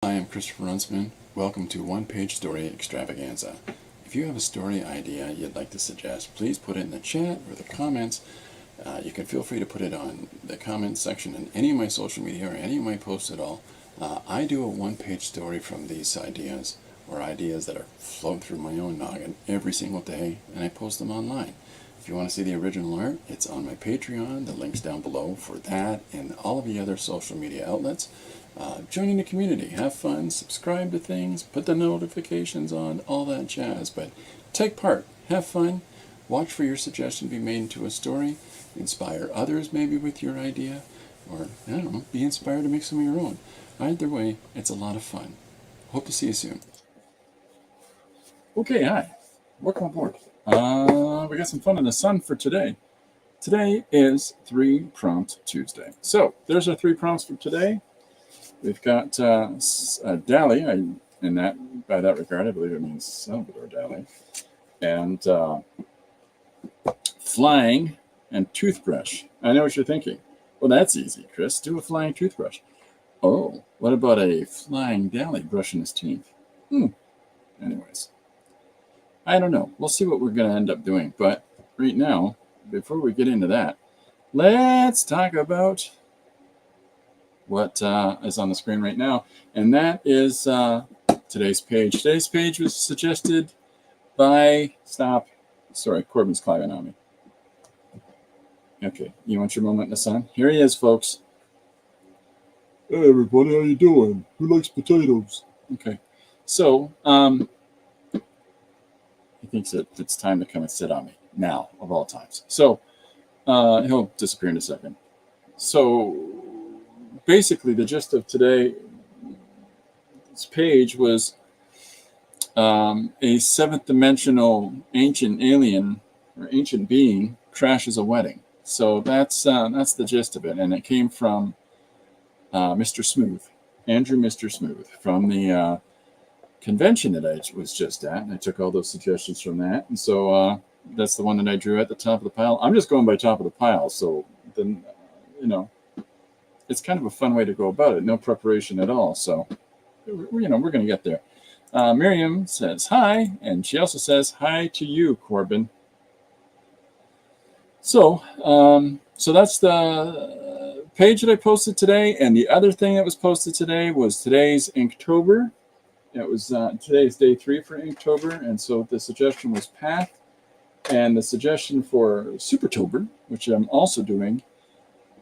Hi, I'm Christopher Runsman. Welcome to One Page Story Extravaganza. If you have a story idea you'd like to suggest, please put it in the chat or the comments. You can feel free to put it on the comments section in any of my social media or any of my posts at all. I do a one-page story from these ideas or ideas that are floating through my own noggin every single day, and I post them online. If you want to see the original art, it's on my Patreon. The link's down below for that and all of the other social media outlets. Joining the community, have fun, subscribe to things, put the notifications on, all that jazz. But take part, have fun, watch for your suggestion to be made into a story, inspire others maybe with your idea, or, I don't know, be inspired to make some of your own. Either way, it's a lot of fun. Hope to see you soon. Okay, hi. Welcome aboard. We got some fun in the sun for today. Today is 3 Prompt Tuesday. So, there's our 3 prompts for today. We've got Dali, and by that regard, I believe it means Salvador Dali, and flying and toothbrush. I know what you're thinking. Well, that's easy, Chris. Do a flying toothbrush. Oh, what about a flying Dali brushing his teeth? Anyways, I don't know. We'll see what we're going to end up doing. But right now, before we get into that, let's talk about what is on the screen right now, and that is today's page. Today's page was suggested by Corbin's climbing on me. Okay, you want your moment in the sun? Here he is, folks. Hey everybody, how you doing? Who likes potatoes? Okay, so he thinks that it's time to come and sit on me now, of all times. So he'll disappear in a second. So basically, the gist of today's page was a seventh dimensional ancient alien or ancient being crashes a wedding. So that's the gist of it, and it came from Mr. Smooth, Andrew Mr. Smooth, from the convention that I was just at, and I took all those suggestions from that, and so that's the one that I drew at the top of the pile. I'm just going by top of the pile, so then it's kind of a fun way to go about it. No preparation at all. So, we're going to get there. Miriam says hi, and she also says hi to you, Corbin. So, so that's the page that I posted today. And the other thing that was posted today was today's Inktober. It was today's day 3 for Inktober, and so the suggestion was Path, and the suggestion for Supertober, which I'm also doing,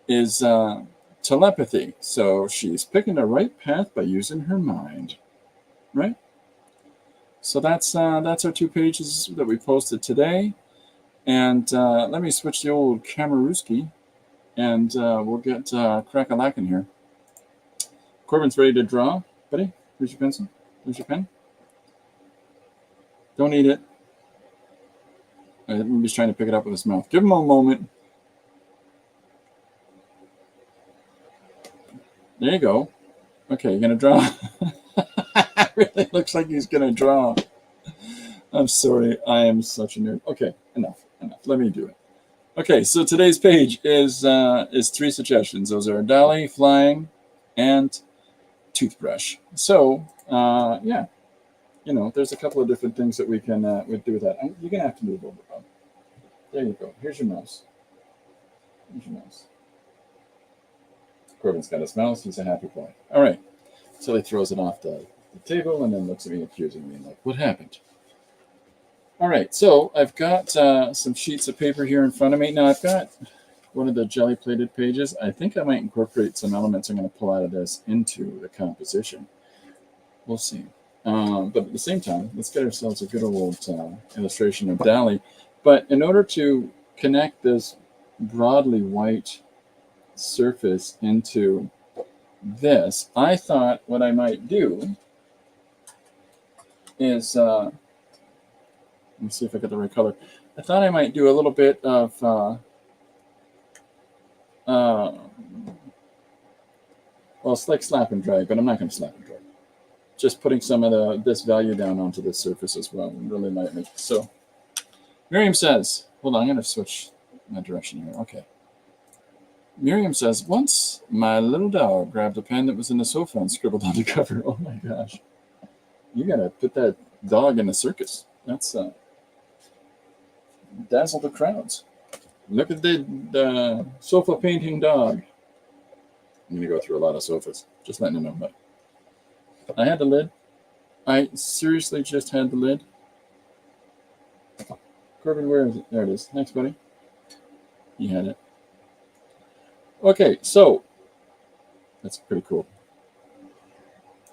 is telepathy. So she's picking the right path by using her mind, right? So that's our 2 pages that we posted today. And let me switch the old Kamarooski, and we'll get crack-a-lackin' here. Corbin's ready to draw, buddy. Here's your pencil. Here's your pen. Don't eat it. I'm just trying to pick it up with his mouth. Give him a moment. There you go. Okay, you're going to draw? It really looks like he's going to draw. I'm sorry. I am such a nerd. Okay, enough. Let me do it. Okay, so today's page is 3 suggestions. Those are Dali, flying, and toothbrush. So, yeah. There's a couple of different things that we can do with that. You're going to have to move over, Bob. There you go. Here's your mouse. Here's your mouse. Corbin's got his mouse. He's a happy boy. All right. So he throws it off the table and then looks at me accusingly like, what happened? All right. So I've got some sheets of paper here in front of me. Now I've got one of the jelly-plated pages. I think I might incorporate some elements I'm going to pull out of this into the composition. We'll see. But at the same time, let's get ourselves a good old illustration of Dali. But in order to connect this broadly white surface into this, I thought what I might do is let me see if I got the right color. I thought I might do a little bit of well, it's like slap and drag, but I'm not going to slap and drag. Just putting some of this value down onto the surface as well really might make it. So Miriam says, hold on, I'm going to switch my direction here. Okay. Miriam says, once my little dog grabbed a pen that was in the sofa and scribbled on the cover. Oh my gosh. You gotta put that dog in a circus. That's dazzle the crowds. Look at the sofa painting dog. I'm gonna go through a lot of sofas. Just letting you know. But I had the lid. I seriously just had the lid. Corbin, where is it? There it is. Thanks, buddy. You had it. Okay, so that's pretty cool.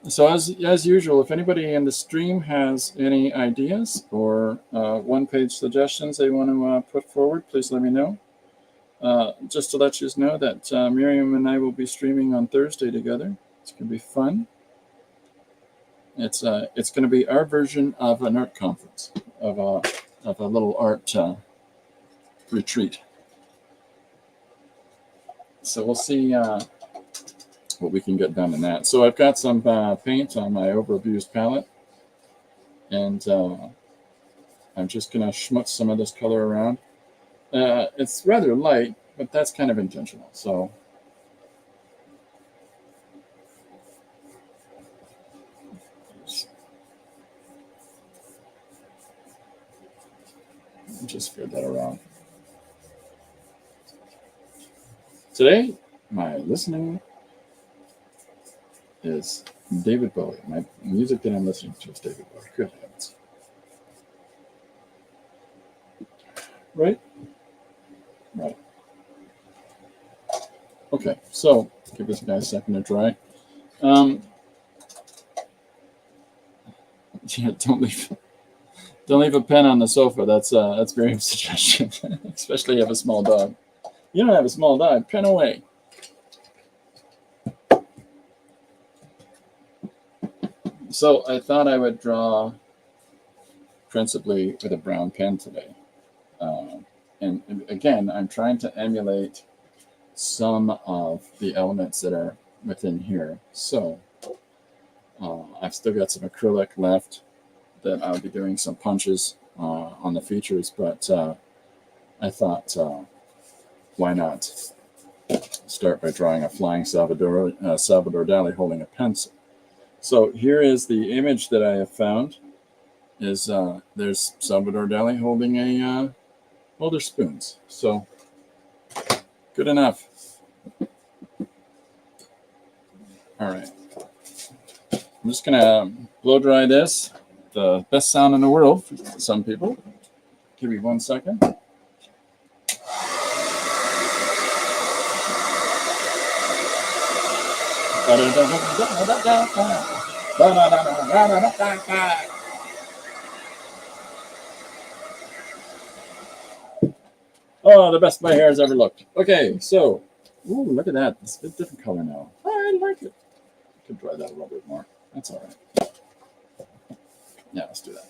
So as usual, if anybody in the stream has any ideas or one-page suggestions they want to put forward, please let me know. Just to let you know that Miriam and I will be streaming on Thursday together. It's going to be fun. It's going to be our version of an art conference, of a little art retreat. So we'll see what we can get done in that. So I've got some paint on my overabused palette, and I'm just going to schmutz some of this color around. It's rather light, but that's kind of intentional. So just spread that around. Today, my listening is David Bowie. My music that I'm listening to is David Bowie. Good heavens. Right? Right. Okay, so give this guy a second to dry. Yeah, don't leave a pen on the sofa. That's Miriam's suggestion, especially if you have a small dog. You don't have a small dog, pen away. So I thought I would draw principally with a brown pen today. And again, I'm trying to emulate some of the elements that are within here. So I've still got some acrylic left that I'll be doing some punches on the features, but I thought, why not start by drawing a flying Salvador Dali holding a pencil. So here is the image that I have found. Is there's Salvador Dali holding a well, they're spoons. So good enough. All right. I'm just gonna blow dry this. The best sound in the world for some people. Give me 1 second. Oh, the best my hair has ever looked. Okay, so, ooh, look at that. It's a different color now. I like it. I could dry that a little bit more. That's all right. Yeah, let's do that.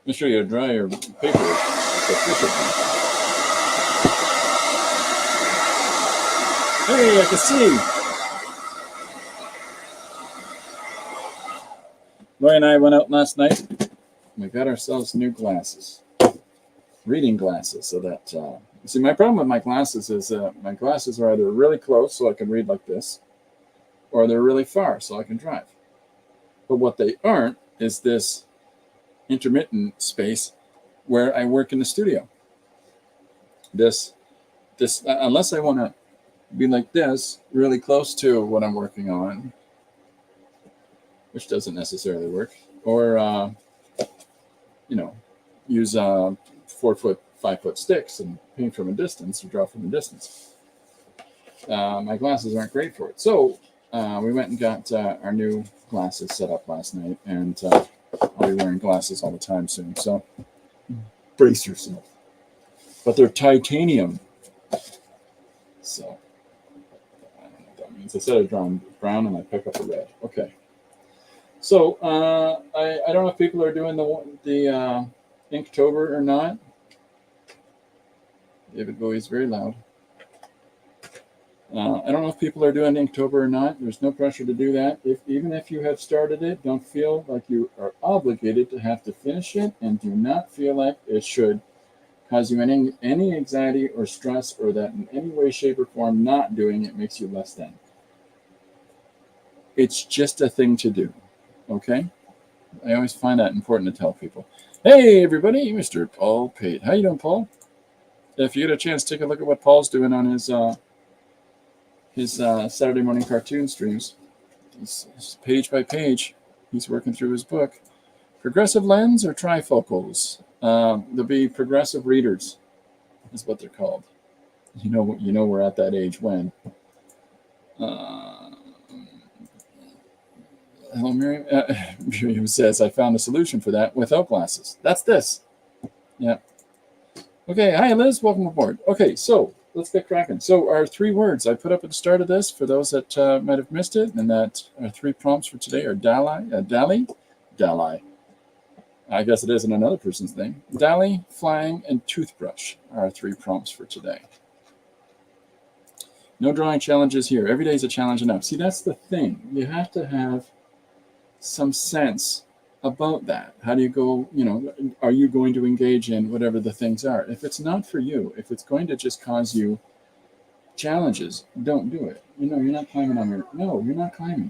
Make sure you dry your paper efficiently. Hey, I can see. Roy and I went out last night. We got ourselves new glasses. Reading glasses, so that see, my problem with my glasses is my glasses are either really close so I can read like this, or they're really far so I can drive. But what they aren't is this intermittent space where I work in the studio. This unless I want to be like this, really close to what I'm working on, which doesn't necessarily work, or use 4-foot, 5-foot sticks and paint from a distance or draw from a distance. My glasses aren't great for it. So we went and got our new glasses set up last night, and I'll be wearing glasses all the time soon. So brace yourself. But they're titanium. So I don't know what that means. Instead of drawing brown, and I pick up a red. Okay. So I don't know if people are doing the Inktober or not. David Bowie's very loud. I don't know if people are doing Inktober or not. There's no pressure to do that. Even if you have started it, don't feel like you are obligated to have to finish it, and do not feel like it should cause you any anxiety or stress, or that in any way, shape, or form not doing it makes you less than. It's just a thing to do. Okay? I always find that important to tell people. Hey, everybody, Mr. Paul Pate. How you doing, Paul? If you get a chance, take a look at what Paul's doing on his Saturday morning cartoon streams. He's page by page. He's working through his book. Progressive lens or trifocals? They'll be progressive readers, is what they're called. You know we're at that age when. Hello, Miriam. Miriam says, I found a solution for that without glasses. That's this. Yeah. Okay. Hi, Liz. Welcome aboard. Okay, so let's get cracking. So our 3 words I put up at the start of this, for those that might have missed it, and that our 3 prompts for today are Dali. I guess it isn't another person's name. Dali, flying, and toothbrush are our 3 prompts for today. No drawing challenges here. Every day is a challenge enough. See, that's the thing. You have to have some sense about that. How do you go, are you going to engage in whatever the things are? If it's not for you, if it's going to just cause you challenges, don't do it. You're not climbing on your, no, you're not climbing.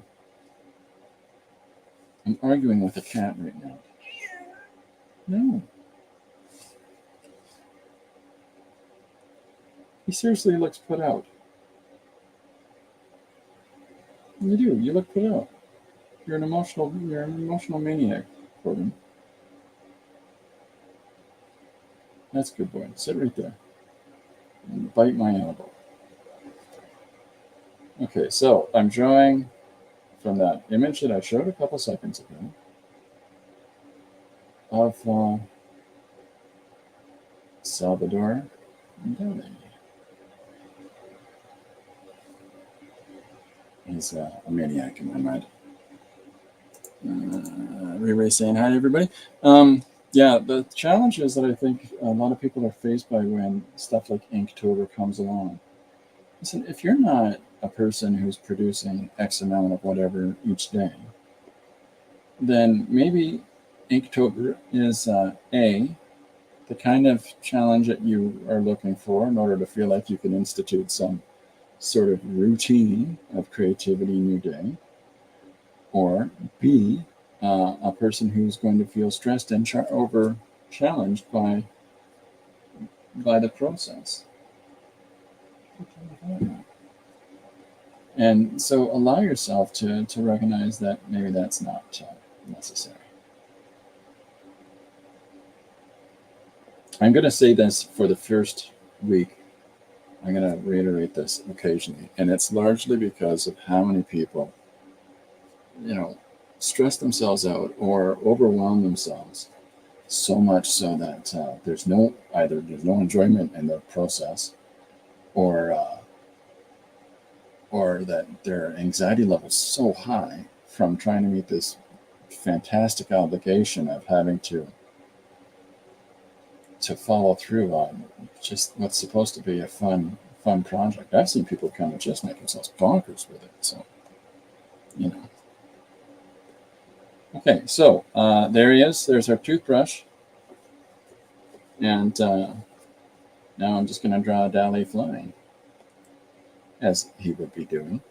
I'm arguing with a cat right now. No. He seriously looks put out. You do. You look put out. You're an emotional maniac, Corbin. That's a good boy. Sit right there. And bite my elbow. Okay, so I'm drawing from that image that I showed a couple seconds ago of Salvador Dali. He's a maniac in my mind. Ray saying hi to everybody. Yeah, the challenges that I think a lot of people are faced by when stuff like Inktober comes along. Listen, if you're not a person who's producing X amount of whatever each day, then maybe Inktober is the kind of challenge that you are looking for in order to feel like you can institute some sort of routine of creativity in your day. Or B, a person who's going to feel stressed and over challenged by the process. And so allow yourself to recognize that maybe that's not necessary. I'm going to say this for the first week. I'm going to reiterate this occasionally. And it's largely because of how many people stress themselves out or overwhelm themselves so much so that there's no enjoyment in the process, or that their anxiety level is so high from trying to meet this fantastic obligation of having to follow through on just what's supposed to be a fun project. I've seen people kind of just make themselves bonkers with it. So, Okay, so there he is. There's our toothbrush. And now I'm just going to draw Dali flying, as he would be doing.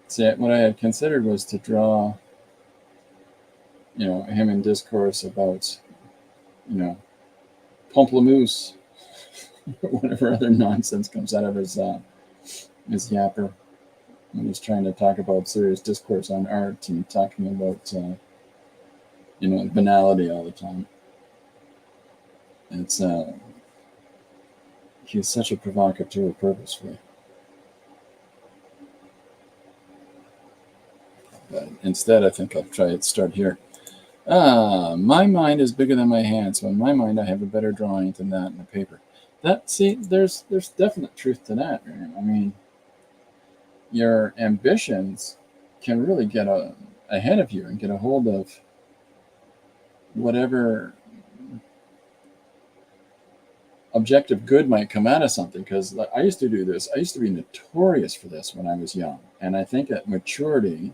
See, what I had considered was to draw, him in discourse about, Pomplamoose, whatever other nonsense comes out of his yapper. When he's trying to talk about serious discourse on art and talking about, banality all the time. It's he's such a provocateur purposefully. But instead, I think I'll start here. My mind is bigger than my hand, so in my mind, I have a better drawing than that in the paper. There's definite truth to that. I mean, your ambitions can really get ahead of you and get a hold of whatever objective good might come out of something. Because I used to do this. I used to be notorious for this when I was young. And I think that maturity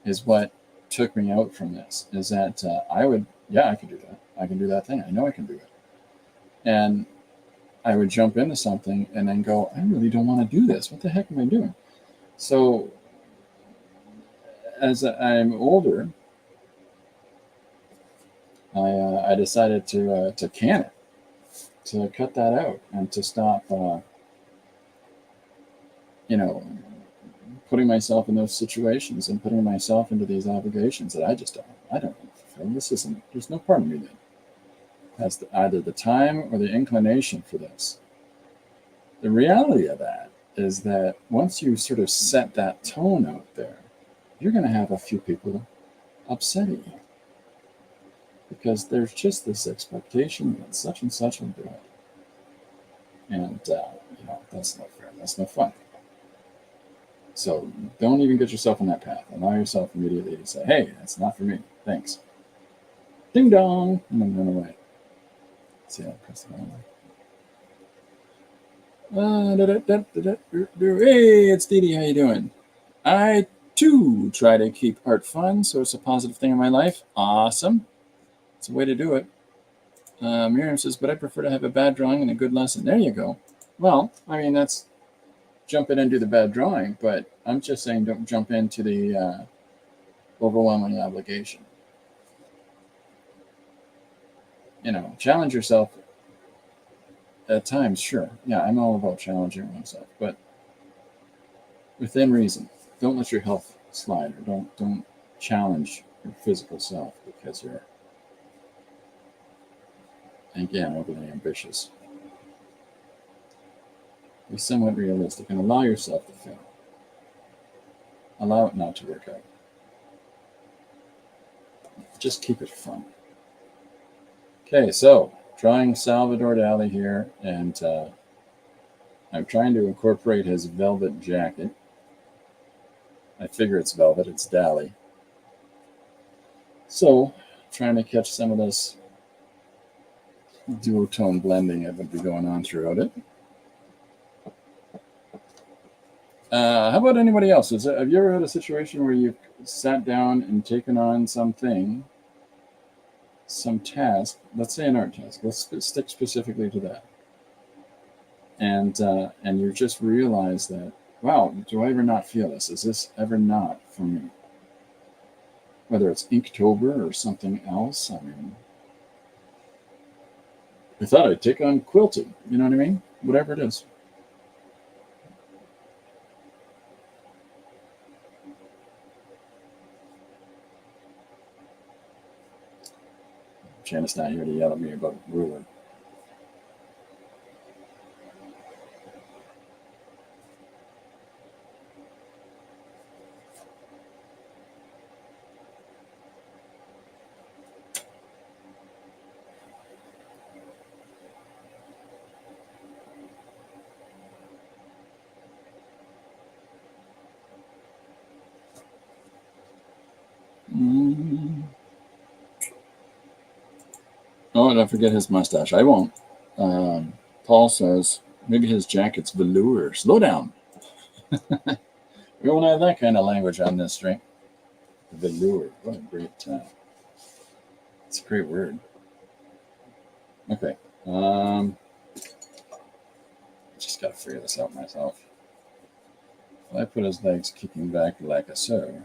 is what took me out from this, is that I could do that. I can do that thing. I know I can do it. And I would jump into something and then go, I really don't want to do this. What the heck am I doing? So as I'm older, I decided to can it, to cut that out, and to stop, putting myself in those situations and putting myself into these obligations that I don't fulfill. This isn't. There's no part of me that has either the time or the inclination for this. The reality of that is that once you sort of set that tone out there, you're going to have a few people upset at you because there's just this expectation that such and such will do it. And, that's no fair. That's no fun. So don't even get yourself on that path. Allow yourself immediately to say, hey, that's not for me. Thanks. Ding dong. And then run away. See, I press the button. Hey, it's Dee Dee. How you doing? I, too, try to keep art fun, so it's a positive thing in my life. Awesome. It's a way to do it. Miriam says, but I prefer to have a bad drawing and a good lesson. There you go. Well, I mean, that's jump in and do the bad drawing, but I'm just saying don't jump into the overwhelming obligation. Challenge yourself at times, sure. Yeah, I'm all about challenging myself, but within reason. Don't let your health slide, or don't challenge your physical self because you're, again, overly ambitious. Be somewhat realistic and allow yourself to fail. Allow it not to work out. Just keep it fun. Okay, so drawing Salvador Dali here, and I'm trying to incorporate his velvet jacket. I figure it's velvet, it's Dali. So, trying to catch some of this duotone blending that would be going on throughout it. How about anybody else? Have you ever had a situation where you've sat down and taken on something, some task, let's say an art task, let's stick specifically to that, and you just realize that, wow, do I ever not feel this? Is this ever not for me? Whether it's Inktober or something else, I mean, I thought I'd take on quilting, you know what I mean? Whatever it is. Janice not here to yell at me about ruler. Oh, don't forget his mustache. I won't. Paul says maybe his jacket's velour. Slow down. We won't have that kind of language on this string. Velour. What a great it's a great word. Okay. Just got to figure this out myself. I put his legs kicking back like a so.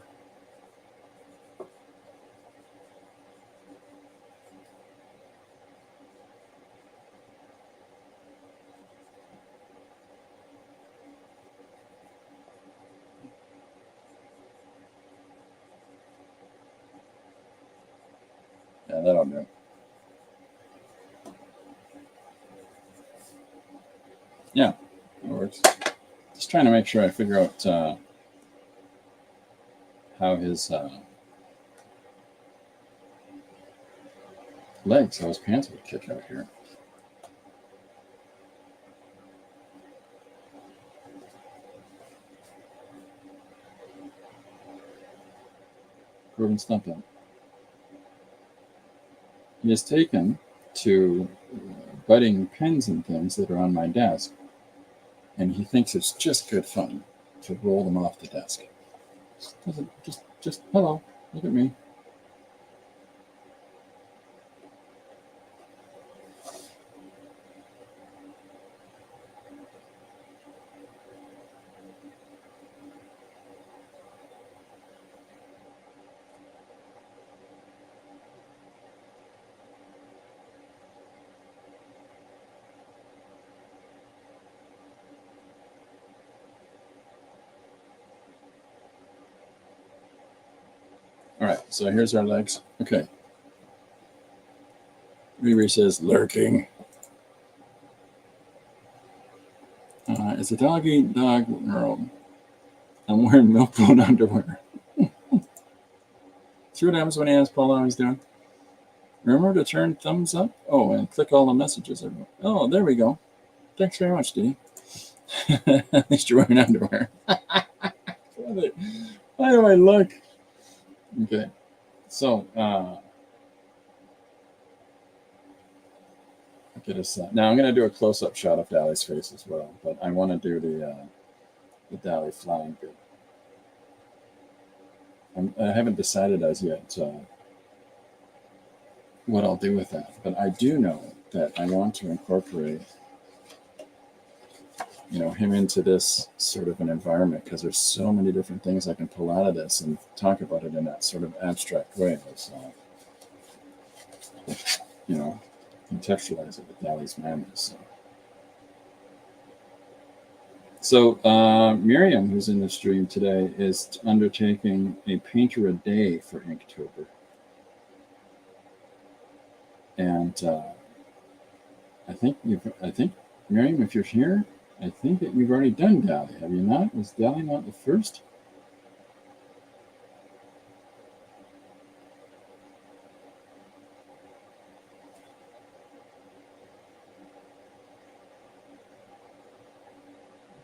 Yeah, that'll do. Yeah, it works. Just trying to make sure I figure out how his legs, how his pants would kick out here. Proven stumping. He has taken to budding pens and things that are on my desk, and he thinks it's just good fun to roll them off the desk. Just hello, look at me. All right, so here's our legs. Okay. Riri says, lurking. It's a dog-eat-dog world. I'm wearing milk-bone underwear. See what happens when he asks Paula how he's doing? Remember to turn thumbs up? Oh, and click all the messages. Oh, there we go. Thanks very much, Dee. At least you're wearing underwear. Why do I look? Okay, so get us now. I'm going to do a close-up shot of Dally's face as well, but I want to do the Dally flying bit. I haven't decided as yet what I'll do with that, but I do know that I want to incorporate, him into this sort of an environment, because there's so many different things I can pull out of this and talk about it in that sort of abstract way. Contextualize it with Dally's madness. So Miriam, who's in the stream today, is undertaking a painter a day for Inktober. And I think Miriam, if you're here, I think that you've already done Dally. Have you not? Was Dally not the first?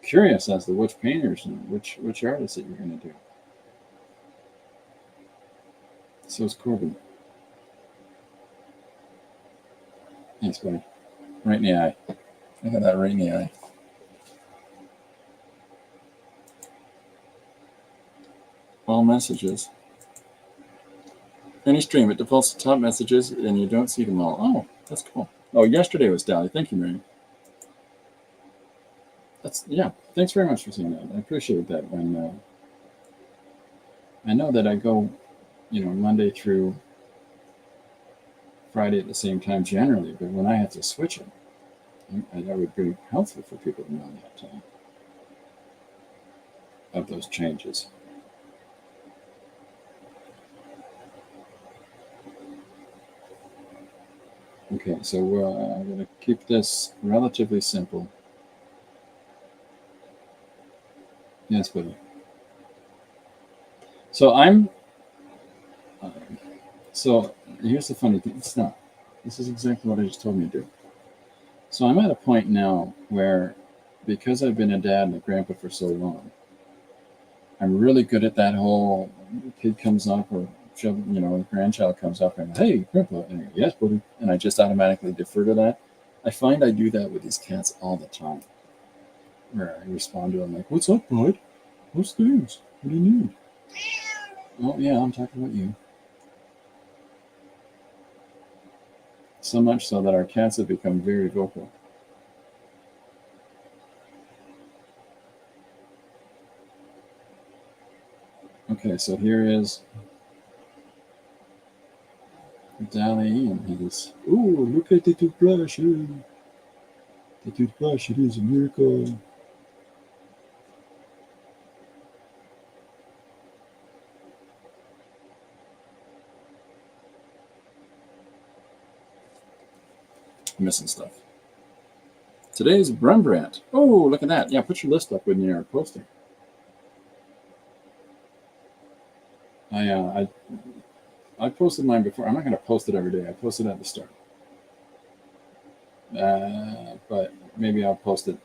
Curious as to which painters and which artists that you're going to do. So is Corbin. Thanks, buddy. Right in the eye. I got that right in the eye. All messages. Any stream, it defaults to top messages and you don't see them all. Oh, that's cool. Oh, yesterday was Dally. Thank you, Mary. Thanks very much for saying that. I appreciate that. When I know that I go, Monday through Friday at the same time generally, but when I have to switch it, that would be helpful for people to know that of those changes. Okay, so I'm going to keep this relatively simple. Yes, buddy. So so here's the funny thing. It's not. This is exactly what I just told me to do. So I'm at a point now where, because I've been a dad and a grandpa for so long, I'm really good at that whole kid comes up or a grandchild comes up and, hey, grandpa, and I go, yes, buddy, and I just automatically defer to that. I find I do that with these cats all the time, where I respond to them like, what's up, bud? What's things? What do you need? Oh, yeah, I'm talking about you. So much so that our cats have become very vocal. Okay, so here is Dally, and he's, ooh, look at the toothbrush. The toothbrush, it is a miracle. I'm missing stuff. Today's Rembrandt. Oh, look at that. Yeah, put your list up when you're posting. I posted mine before. I'm not going to post it every day. I posted at the start. But maybe I'll post it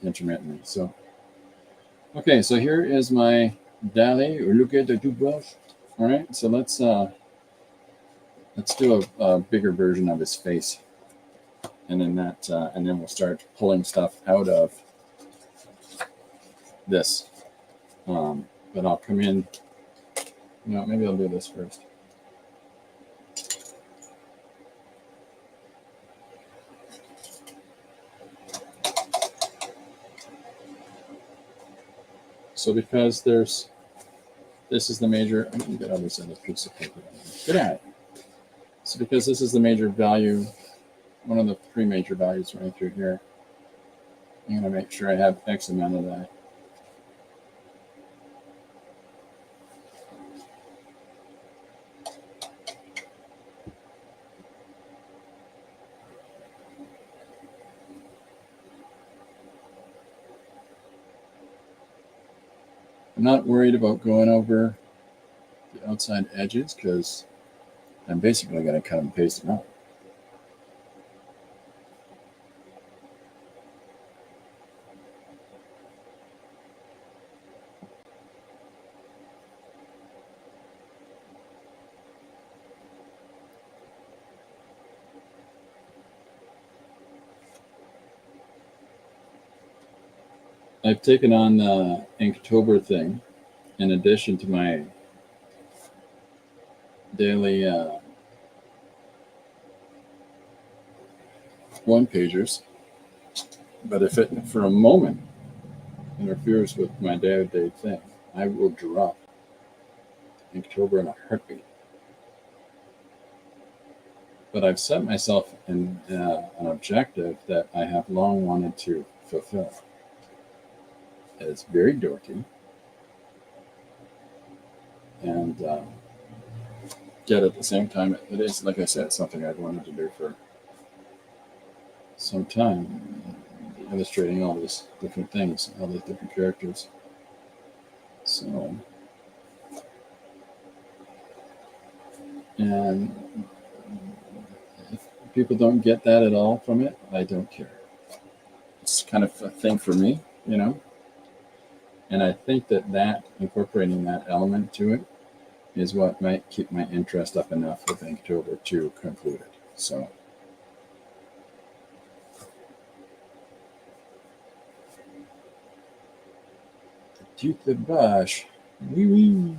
intermittently. So, okay, so here is my Dally. Look at the toothbrush. All right, so let's do a bigger version of his face, and then and then we'll start pulling stuff out of this. But I'll come in. Maybe I'll do this first. So because this is the major, I'm going to get others in a piece of paper. Good eye. So because this is the major value, one of the three major values running through here, I'm going to make sure I have X amount of that. I'm not worried about going over the outside edges because I'm basically going to cut and paste them out. I've taken on the Inktober thing in addition to my daily one-pagers. But if it for a moment interferes with my day-to-day thing, I will drop Inktober in a heartbeat. But I've set myself an objective that I have long wanted to fulfill. It's very dorky, and yet at the same time, it is, like I said, something I've wanted to do for some time, illustrating all these different things, all these different characters. So, and if people don't get that at all from it, I don't care. It's kind of a thing for me, you know? And I think that incorporating that element to it is what might keep my interest up enough with Inktober to conclude it. So, to the brush. Wee wee.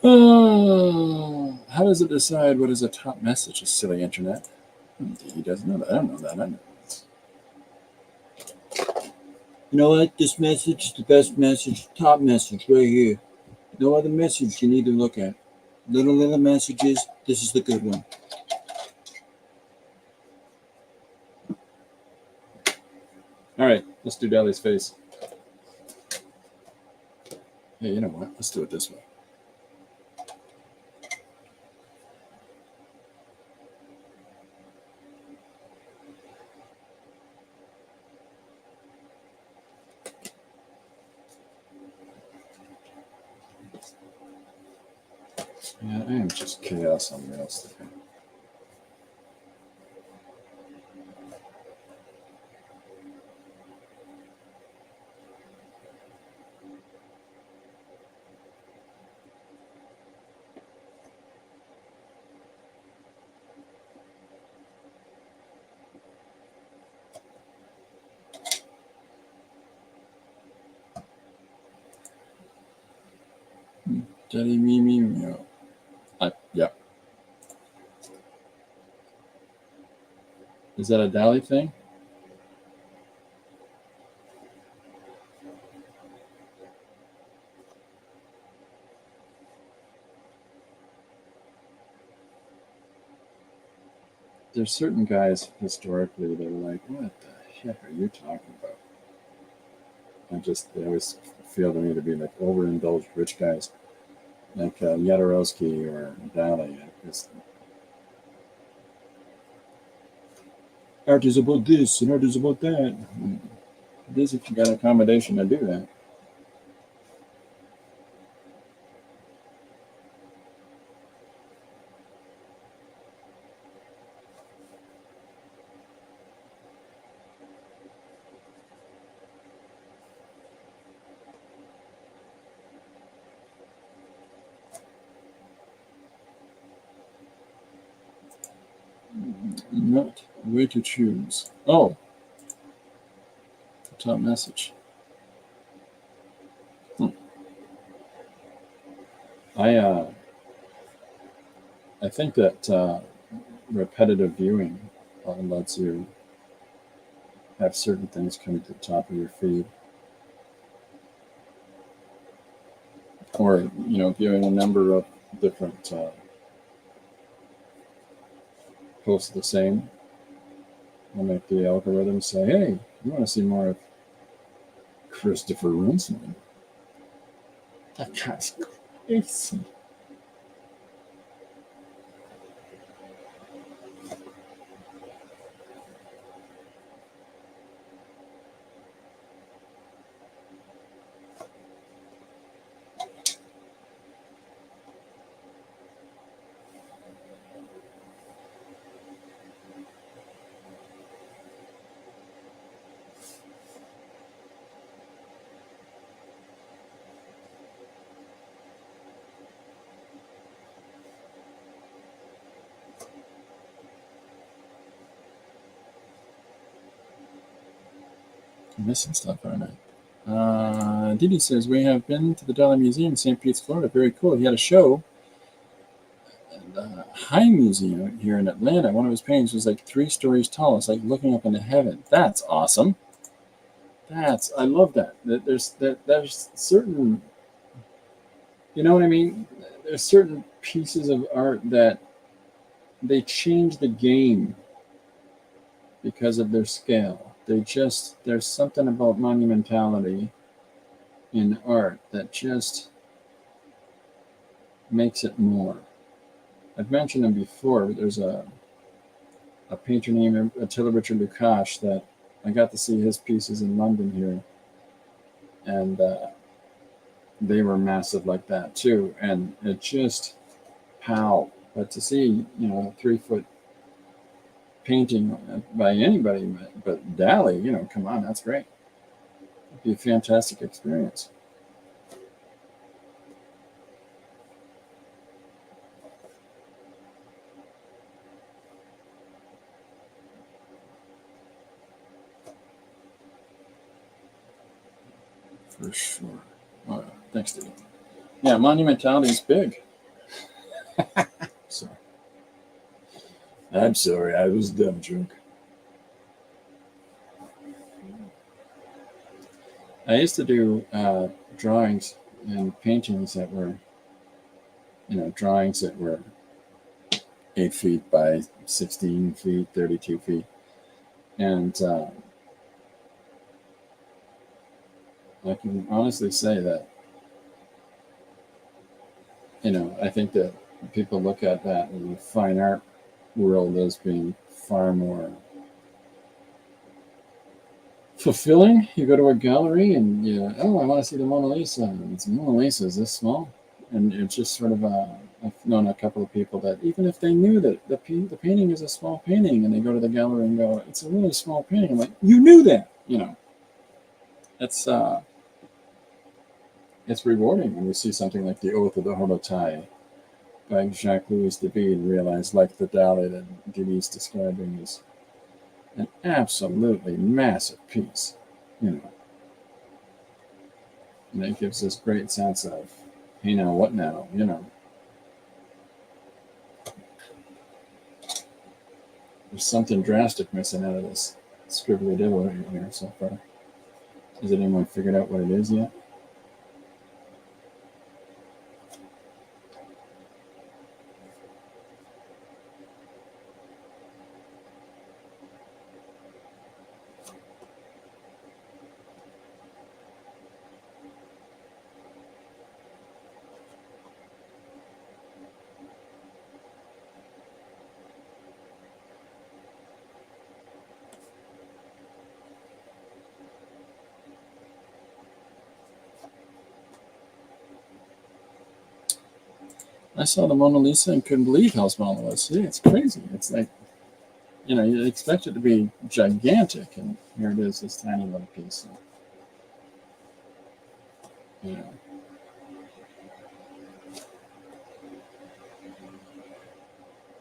Oh, how does it decide what is a top message? A silly internet. He doesn't know that. I don't know that. I know. You know what? This message is the best message, top message right here. No other message you need to look at. Little messages. This is the good one. All right, let's do Dali's face. Hey, you know what? Let's do it this way. Yeah, I am just chaos on rails today. Jelly me meow. Yeah. Is that a Dali thing? There's certain guys historically that are like, what the heck are you talking about? They always feel to me to be like overindulged rich guys, like Jodorowsky or Dali. Art is about this and art is about that. It is if you got accommodation to do that. Not way to choose. Oh, top message. I think that repetitive viewing lets you have certain things come to the top of your feed, or viewing a number of different posts the same. Will make the algorithm say, "Hey, you want to see more of Christopher Runciman? That guy's AC. I'm missing stuff, aren't I? Didi says, we have been to the Dali Museum in St. Pete, Florida. Very cool. He had a show at the High Museum here in Atlanta. One of his paintings was like 3 stories tall. It's like looking up into heaven. That's awesome. I love that. There's certain, you know what I mean? There's certain pieces of art that they change the game because of their scale. There's something about monumentality in art that just makes it more. I've mentioned him before. There's a painter named Attila Richard Lukács that I got to see his pieces in London here, and they were massive like that too. And it just pow. But to see, a 3-foot painting by anybody, but Dali, come on, that's great. It'd be a fantastic experience. For sure. Oh, thanks, Steve. Yeah, monumentality is big. So, I'm sorry, I was a dumb joke. I used to do drawings and paintings that were, drawings that were 8 feet by 16 feet, 32 feet. And I can honestly say that, I think that people look at that in the fine art world as being far more fulfilling. You go to a gallery and I want to see the Mona Lisa. And the Mona Lisa is this small. And it's just sort of I've known a couple of people that even if they knew that the painting is a small painting and they go to the gallery and go, it's a really small painting. I'm like, you knew that, It's rewarding when you see something like The Oath of the Holotai by Jacques-Louis David and realize, like the Dali that Didi's describing, is an absolutely massive piece, And it gives this great sense of, hey, now, what now, There's something drastic missing out of this scribbly diddle here so far. Has anyone figured out what it is yet? I saw the Mona Lisa and couldn't believe how small it was. Yeah, it's crazy. It's like, you'd expect it to be gigantic, and here it is, this tiny little piece.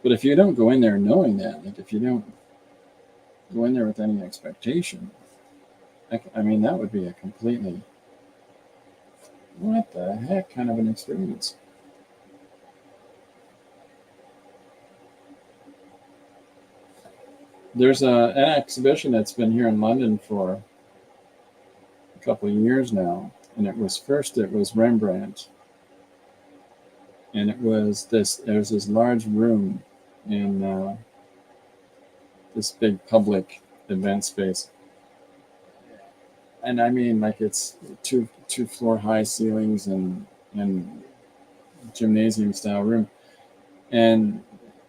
But if you don't go in there knowing that, like if you don't go in there with any expectation, I mean, that would be a completely, what the heck kind of an experience. There's an exhibition that's been here in London for a couple of years now, and it was Rembrandt, and there's this large room in this big public event space, and I mean, like, it's two floor high ceilings and gymnasium style room, and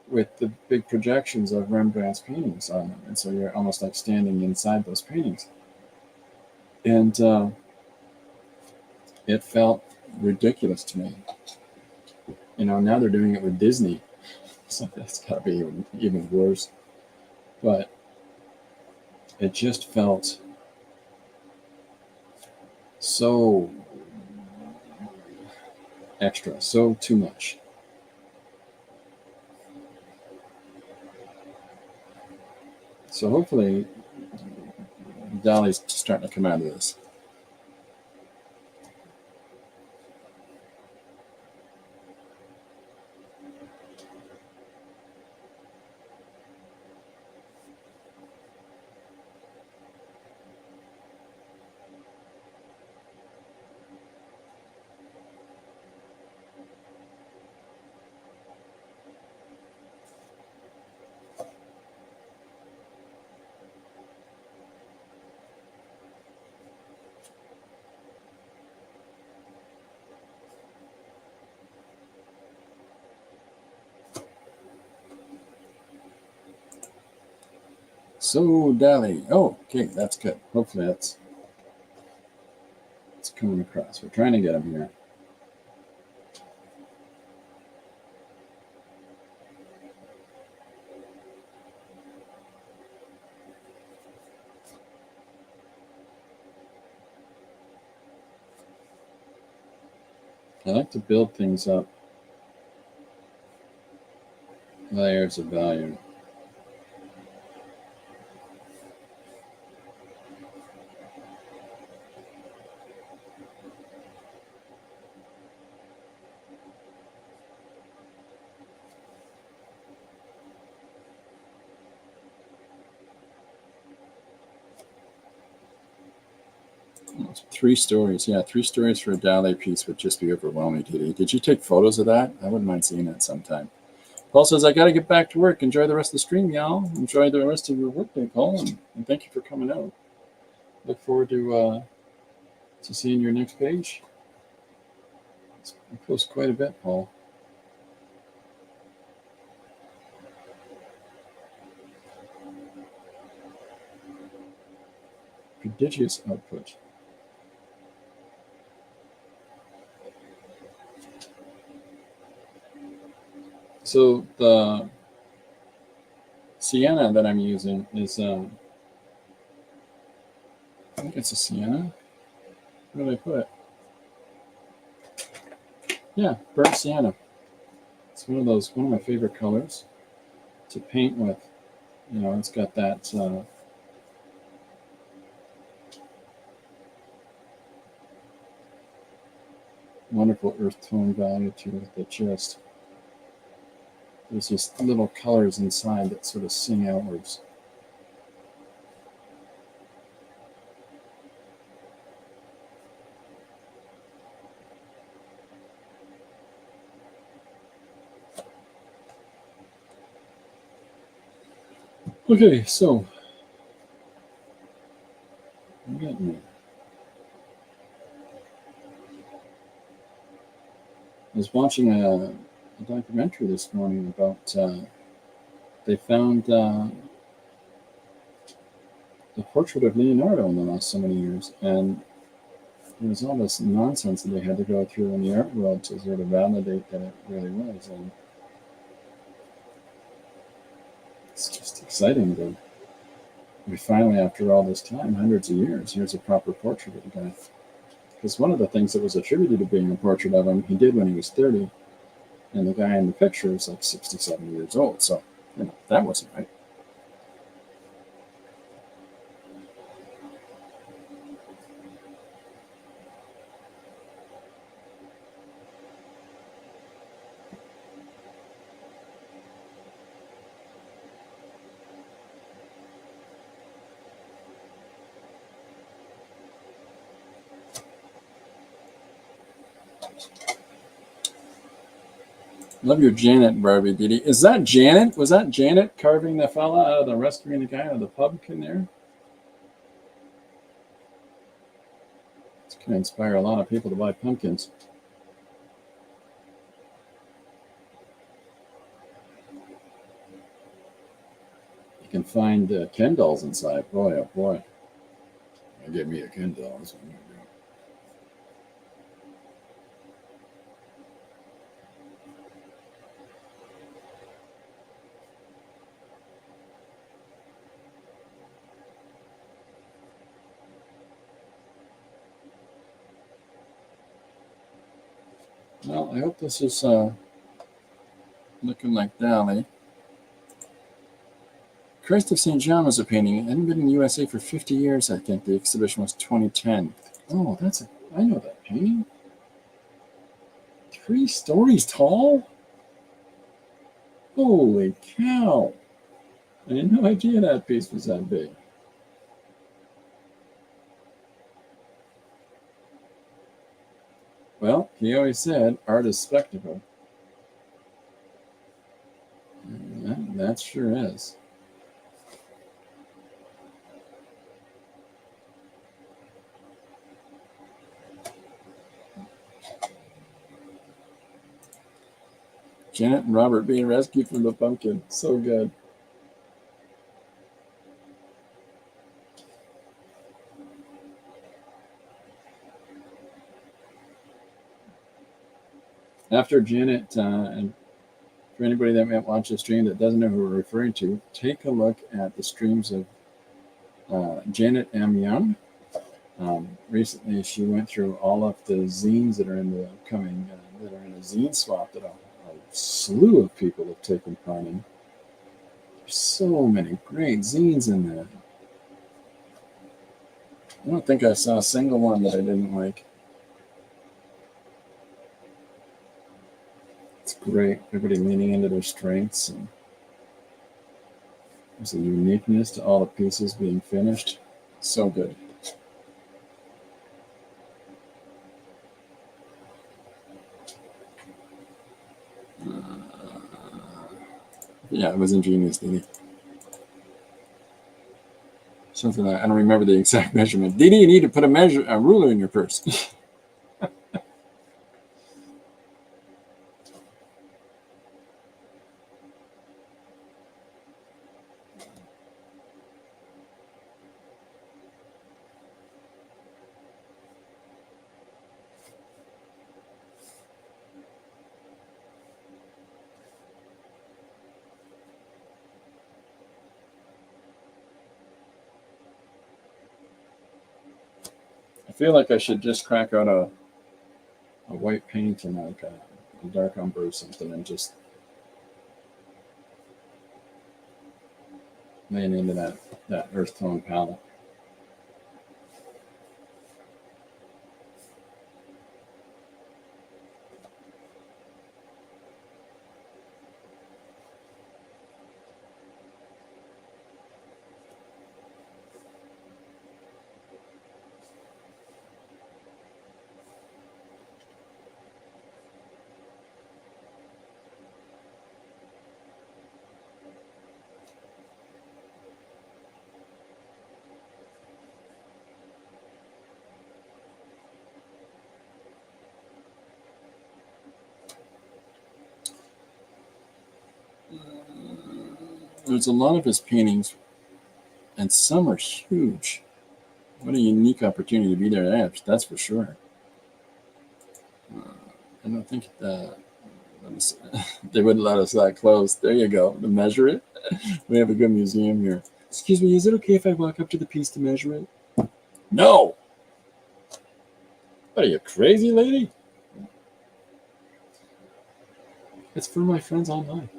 with the big projections of Rembrandt's paintings on them, and so you're almost like standing inside those paintings, and it felt ridiculous to me. Now they're doing it with Disney, so that's got to be even worse. But it just felt so extra, so too much. So hopefully Dali's starting to come out of this. So Dali, oh, okay, that's good. Hopefully it's coming across. We're trying to get him here. I like to build things up, layers of value. Three stories. Yeah, 3 stories for a Dali piece would just be overwhelming, Didi. Did you take photos of that? I wouldn't mind seeing that sometime. Paul says, I got to get back to work. Enjoy the rest of the stream, y'all. Enjoy the rest of your workday, Paul, and thank you for coming out. Look forward to seeing your next page. I post quite a bit, Paul. Prodigious output. So the sienna that I'm using is, I think it's a sienna. Where did I put it? Yeah, burnt sienna. It's one of my favorite colors to paint with. It's got that wonderful earth tone value to it that just, there's just little colors inside that sort of sing outwards. Okay, so I'm getting there. I was watching a documentary this morning about they found the portrait of Leonardo in the last so many years, and there was all this nonsense that they had to go through in the art world to sort of validate that it really was, and it's just exciting that we finally, after all this time, hundreds of years, here's a proper portrait of the guy. Because one of the things that was attributed to being a portrait of him, he did when he was 30, and the guy in the picture is like 67 years old. So, that wasn't right. Love your Janet, Barbie, Didi. Is that Janet? Was that Janet carving the fella out of the rescuing the guy out of the pumpkin there? It's going to inspire a lot of people to buy pumpkins. can find Ken dolls inside. Boy, oh boy. Give me a Ken doll. That's what I'm going to do. Well, I hope this is looking like Dali. Christ of St. John was a painting. It hadn't been in the USA for 50 years, I think. The exhibition was 2010. Oh, I know that painting. 3 stories tall? Holy cow. I had no idea that piece was that big. Well, he always said, art is spectacle. And that sure is. Janet and Robert being rescued from the pumpkin. So good. After Janet, and for anybody that might watch the stream that doesn't know who we're referring to, take a look at the streams of Janet M. Young. Recently, she went through all of the zines that are in the upcoming, that are in a zine swap that a slew of people have taken part in. There's so many great zines in there. I don't think I saw a single one that I didn't like. It's great. Everybody leaning into their strengths. And there's a uniqueness to all the pieces being finished. So good. Yeah, it was ingenious, Didi. Something I don't remember the exact measurement. Didi, you need to put a ruler in your purse. I feel like I should just crack out a white paint and like a dark umber or something and just lay it into that earth tone palette. There's a lot of his paintings, and some are huge. What a unique opportunity to be there, that's for sure. I don't think they wouldn't let us that close. There you go, to measure it. We have a good museum here. Excuse me, is it okay if I walk up to the piece to measure it? No! What are you, crazy lady? It's for my friends online.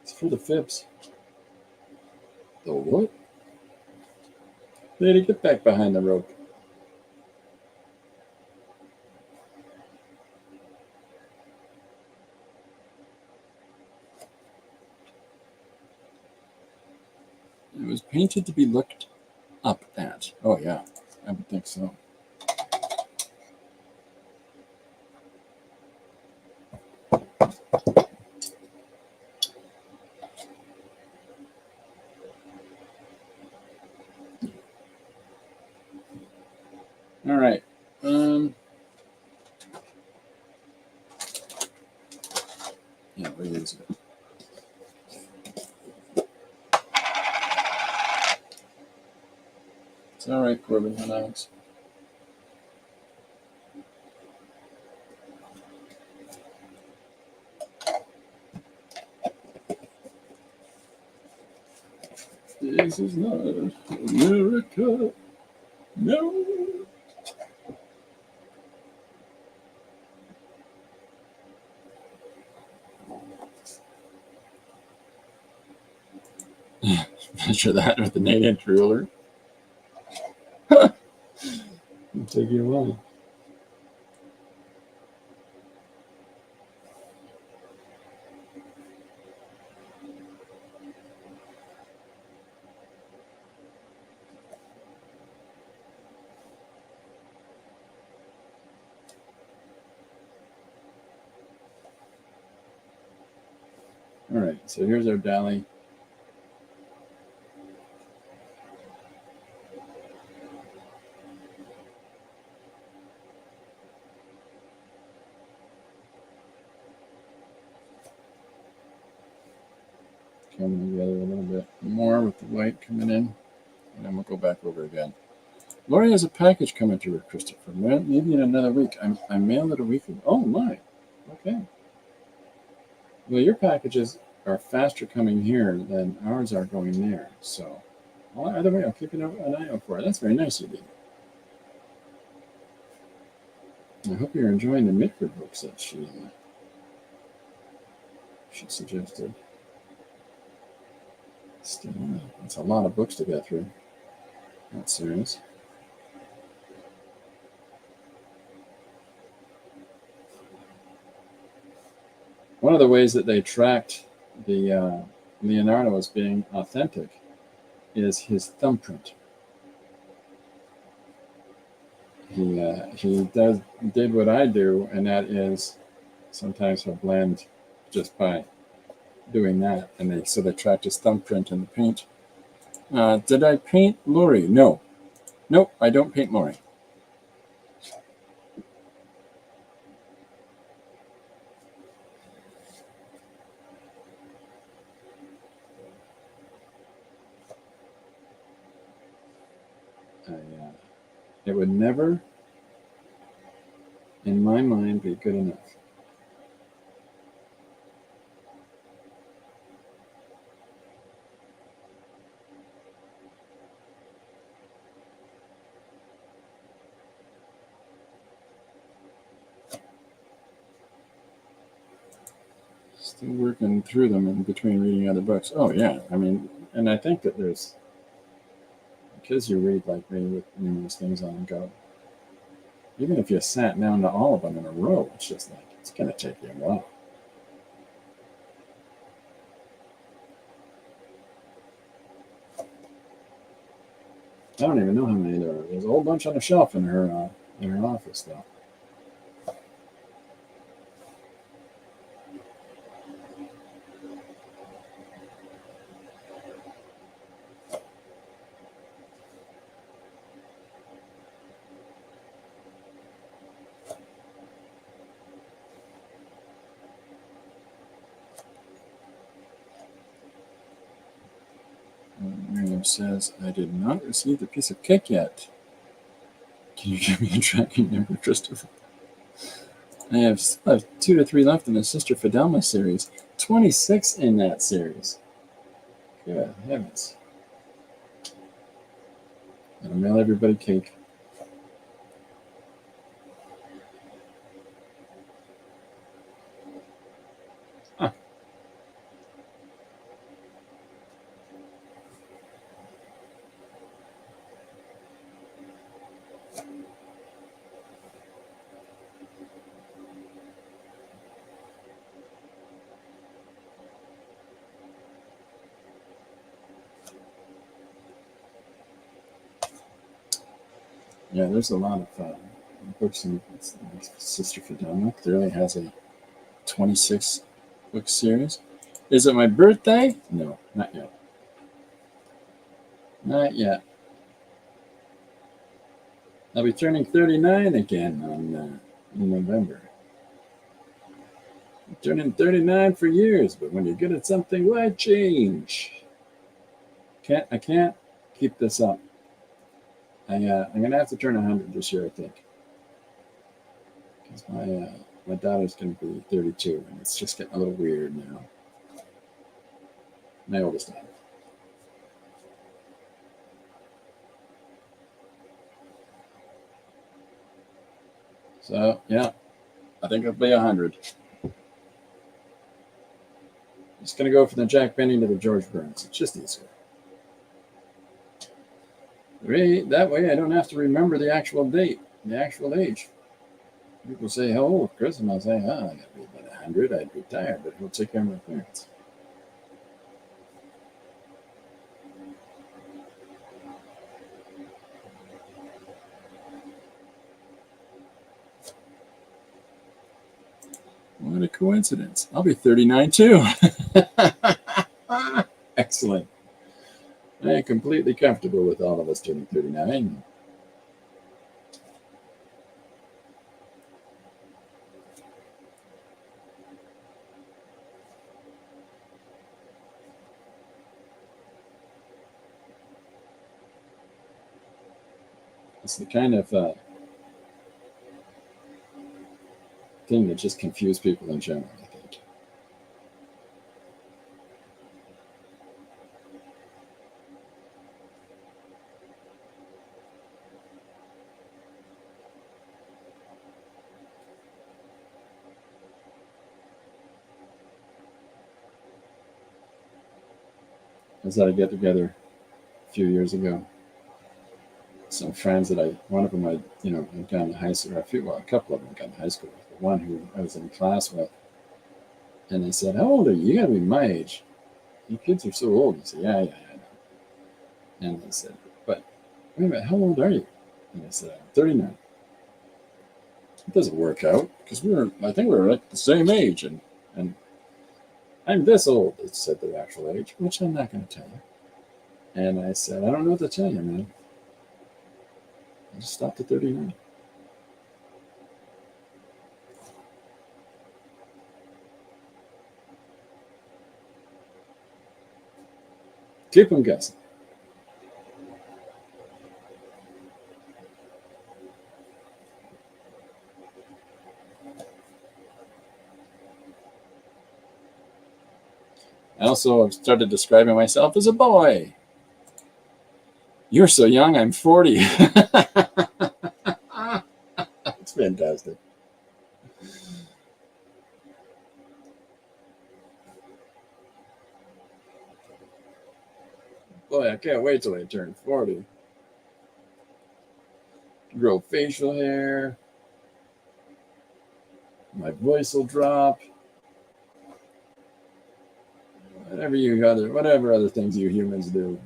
It's for the fibs. The what? Lady, get back behind the rope. It was painted to be looked up at. Oh, yeah, I would think so. we use it. It's all right, Corbin, relax. This is not America. No. Measure that with an 8-inch ruler. It'll take you a while. All right, so here's our Dali. Coming together a little bit more with the white coming in, and then we'll go back over again. Lori has a package coming to her, Christopher. Maybe in another week. I mailed it a week ago. Oh my, okay. Well, your packages are faster coming here than ours are going there. So, well, either way, I'll keep an eye out for it. That's very nice of you. I hope you're enjoying the Mitford books that she suggested. Still, that's a lot of books to get through. Not serious. One of the ways that they tracked the Leonardo as being authentic is his thumbprint. He did what I do, and that is sometimes he'll blend just by doing that, and they tracked his thumbprint in the paint. Did I paint Lori? No, nope, I don't paint Lori. It would never, in my mind, be good enough. Still working through them in between reading other books. Oh yeah, I mean, and I think that there's, because you read like me with numerous things on the go, even if you sat down to all of them in a row, it's just like, it's going to take you a while. I don't even know how many there are. There's a whole bunch on a shelf in her office, though. Miriam says, I did not receive the piece of cake yet. Can you give me a tracking number, Christopher? I still have 2 to 3 left in the Sister Fidelma series. 26 in that series. Good heavens. I'll mail everybody cake. Huh. Yeah, there's a lot of books in Sister Fidelma. Clearly has a 26 book series. Is it my birthday? No, not yet. Not yet. I'll be turning 39 again in November. I'm turning 39 for years, but when you're good at something, why change? I can't keep this up. I'm gonna have to turn 100 this year, I think, because my daughter's gonna be 32, and it's just getting a little weird now. My oldest daughter. So yeah, I think I'll be 100. Just gonna go from the Jack Benny to the George Burns. It's just easier. That way, I don't have to remember the actual date, the actual age. People say, "How old, Chris?" And I'll say, "Oh, I got to be about 100. I'd retire, but who'll take care of my parents?" What a coincidence! I'll be 39 too. Excellent. I am completely comfortable with all of us turning 39. It's the kind of thing that just confused people in general, I think. I was at a get together a few years ago. Some friends that one of them had gone to high school, a couple of them had gone to high school with, but one who I was in class with. And they said, "How old are you? You gotta be my age. You kids are so old." I said, "Yeah, I know." And they said, "But wait a minute, how old are you?" And I said, "I'm 39. It doesn't work out because I think we were like the same age, and I'm this old." It said their actual age, which I'm not going to tell you. And I said, "I don't know what to tell you, man. I just stopped at 39. Keep them guessing." I also started describing myself as a boy. "You're so young, I'm 40. It's fantastic. Boy, I can't wait till I turn 40. Grow facial hair. My voice will drop. Whatever other things you humans do.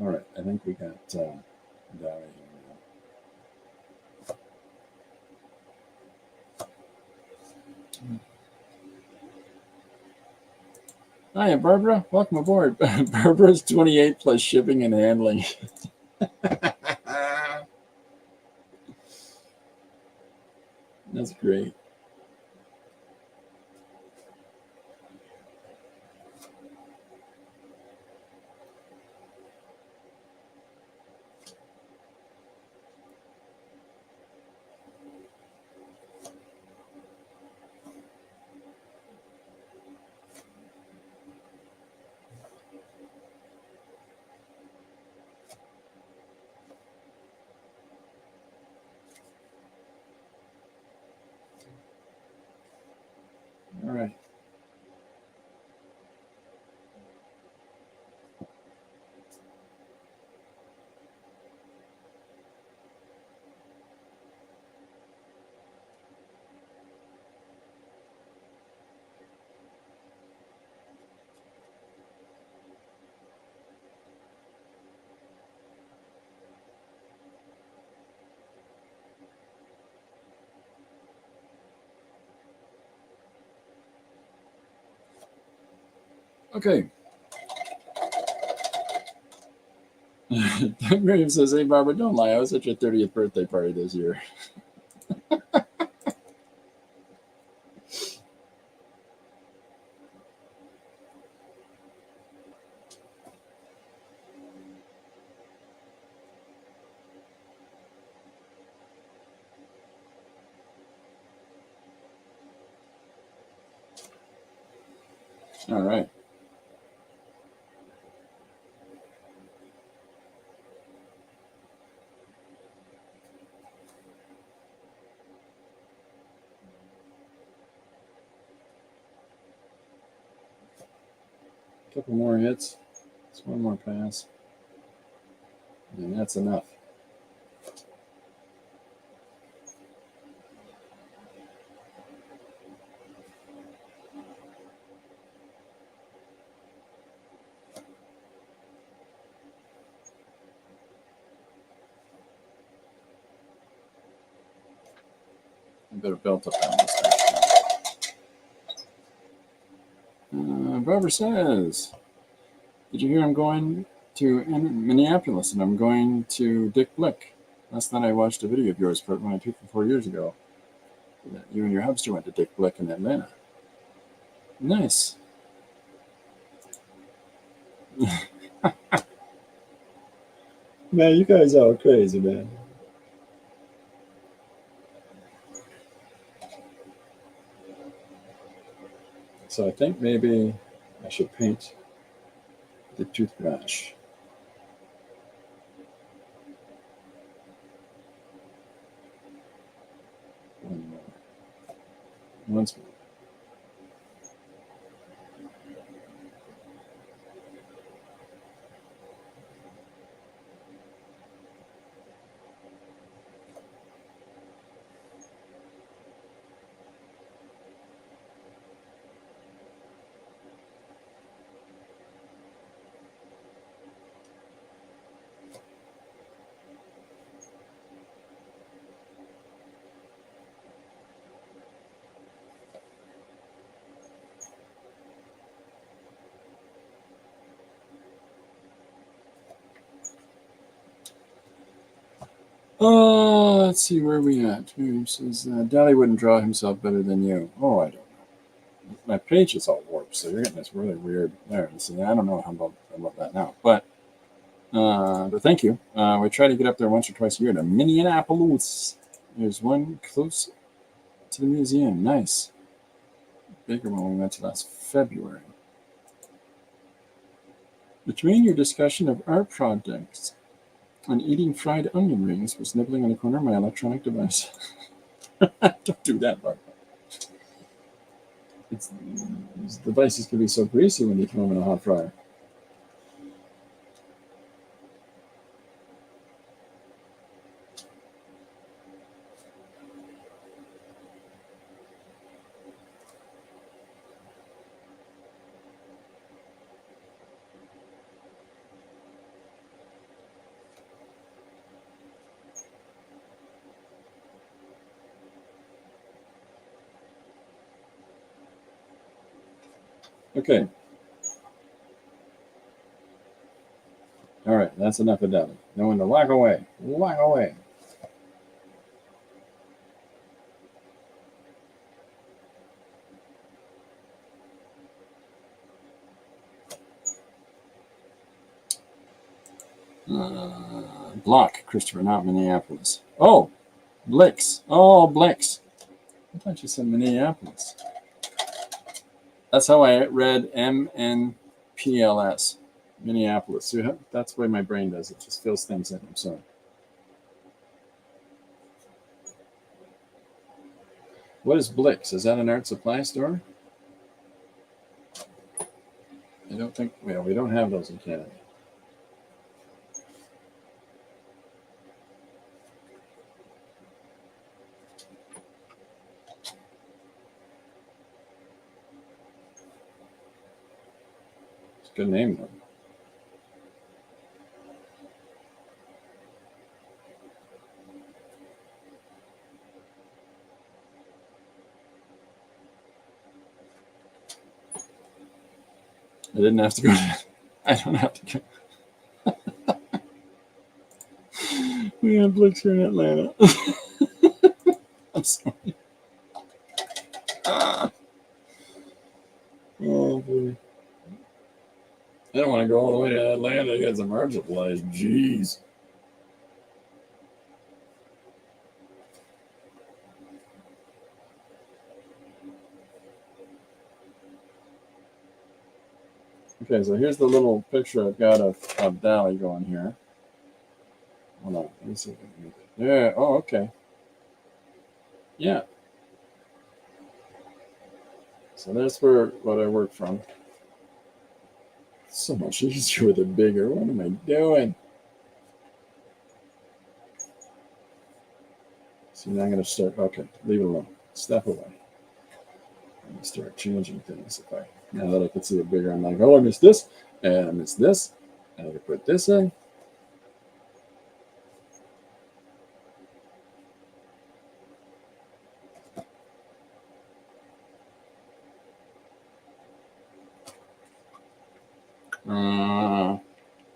All right, I think we got Valerie here now. Hi, Barbara. Welcome aboard. Barbara's 28 plus shipping and handling. That's great. Okay. Miriam says, "Hey, Barbara, don't lie. I was at your 30th birthday party this year." All right. A couple more hits. Just one more pass. And that's enough. I better belt up on this time. Barbara says, "Did you hear I'm going to Minneapolis and I'm going to Dick Blick? Last night I watched a video of yours for when I took it 4 years ago. You and your hubster went to Dick Blick in Atlanta. Nice." Man, you guys are crazy, man. So I think maybe I should paint the toothbrush. One more. Once more. Oh, let's see where we at. It says Dally wouldn't draw himself better than you. Oh, I don't know. My page is all warped, so you're getting this really weird. There, see, I don't know how about that now, but thank you. We try to get up there once or twice a year to Minneapolis. There's one close to the museum. Nice. Bigger one we went to last February. Between your discussion of art projects and eating fried onion rings was nibbling on the corner of my electronic device. Don't do that, Barbara. These devices can be so greasy when you throw them in a hot fryer. Okay. All right, that's enough of that. No one to walk away. Walk away. Block, Christopher, not Minneapolis. Oh, Blix. Oh, Blix. I thought you said Minneapolis. That's how I read MNPLS. Minneapolis. So that's the way my brain does it. Just fills things in. I'm sorry. What is Blix? Is that an art supply store? I don't think. Well, we don't have those in Canada. It's a good name, though. I didn't have to go to, I don't have to go. We have Blix here in Atlanta. I'm sorry. Ah. Oh, boy. I don't want to go all the way to Atlanta to get some art supplies. Jeez. Okay, so here's the little picture I've got of Dali going here. Hold on, let me see if I can make it. Yeah, oh, okay. Yeah. So that's what I work from. It's so much easier with a bigger. What am I doing? So now I'm going to start, okay, leave it alone. Step away. I'm going to start changing things. Now that I can see it bigger, I'm like, oh, I missed this, and I missed this. I need to put this in.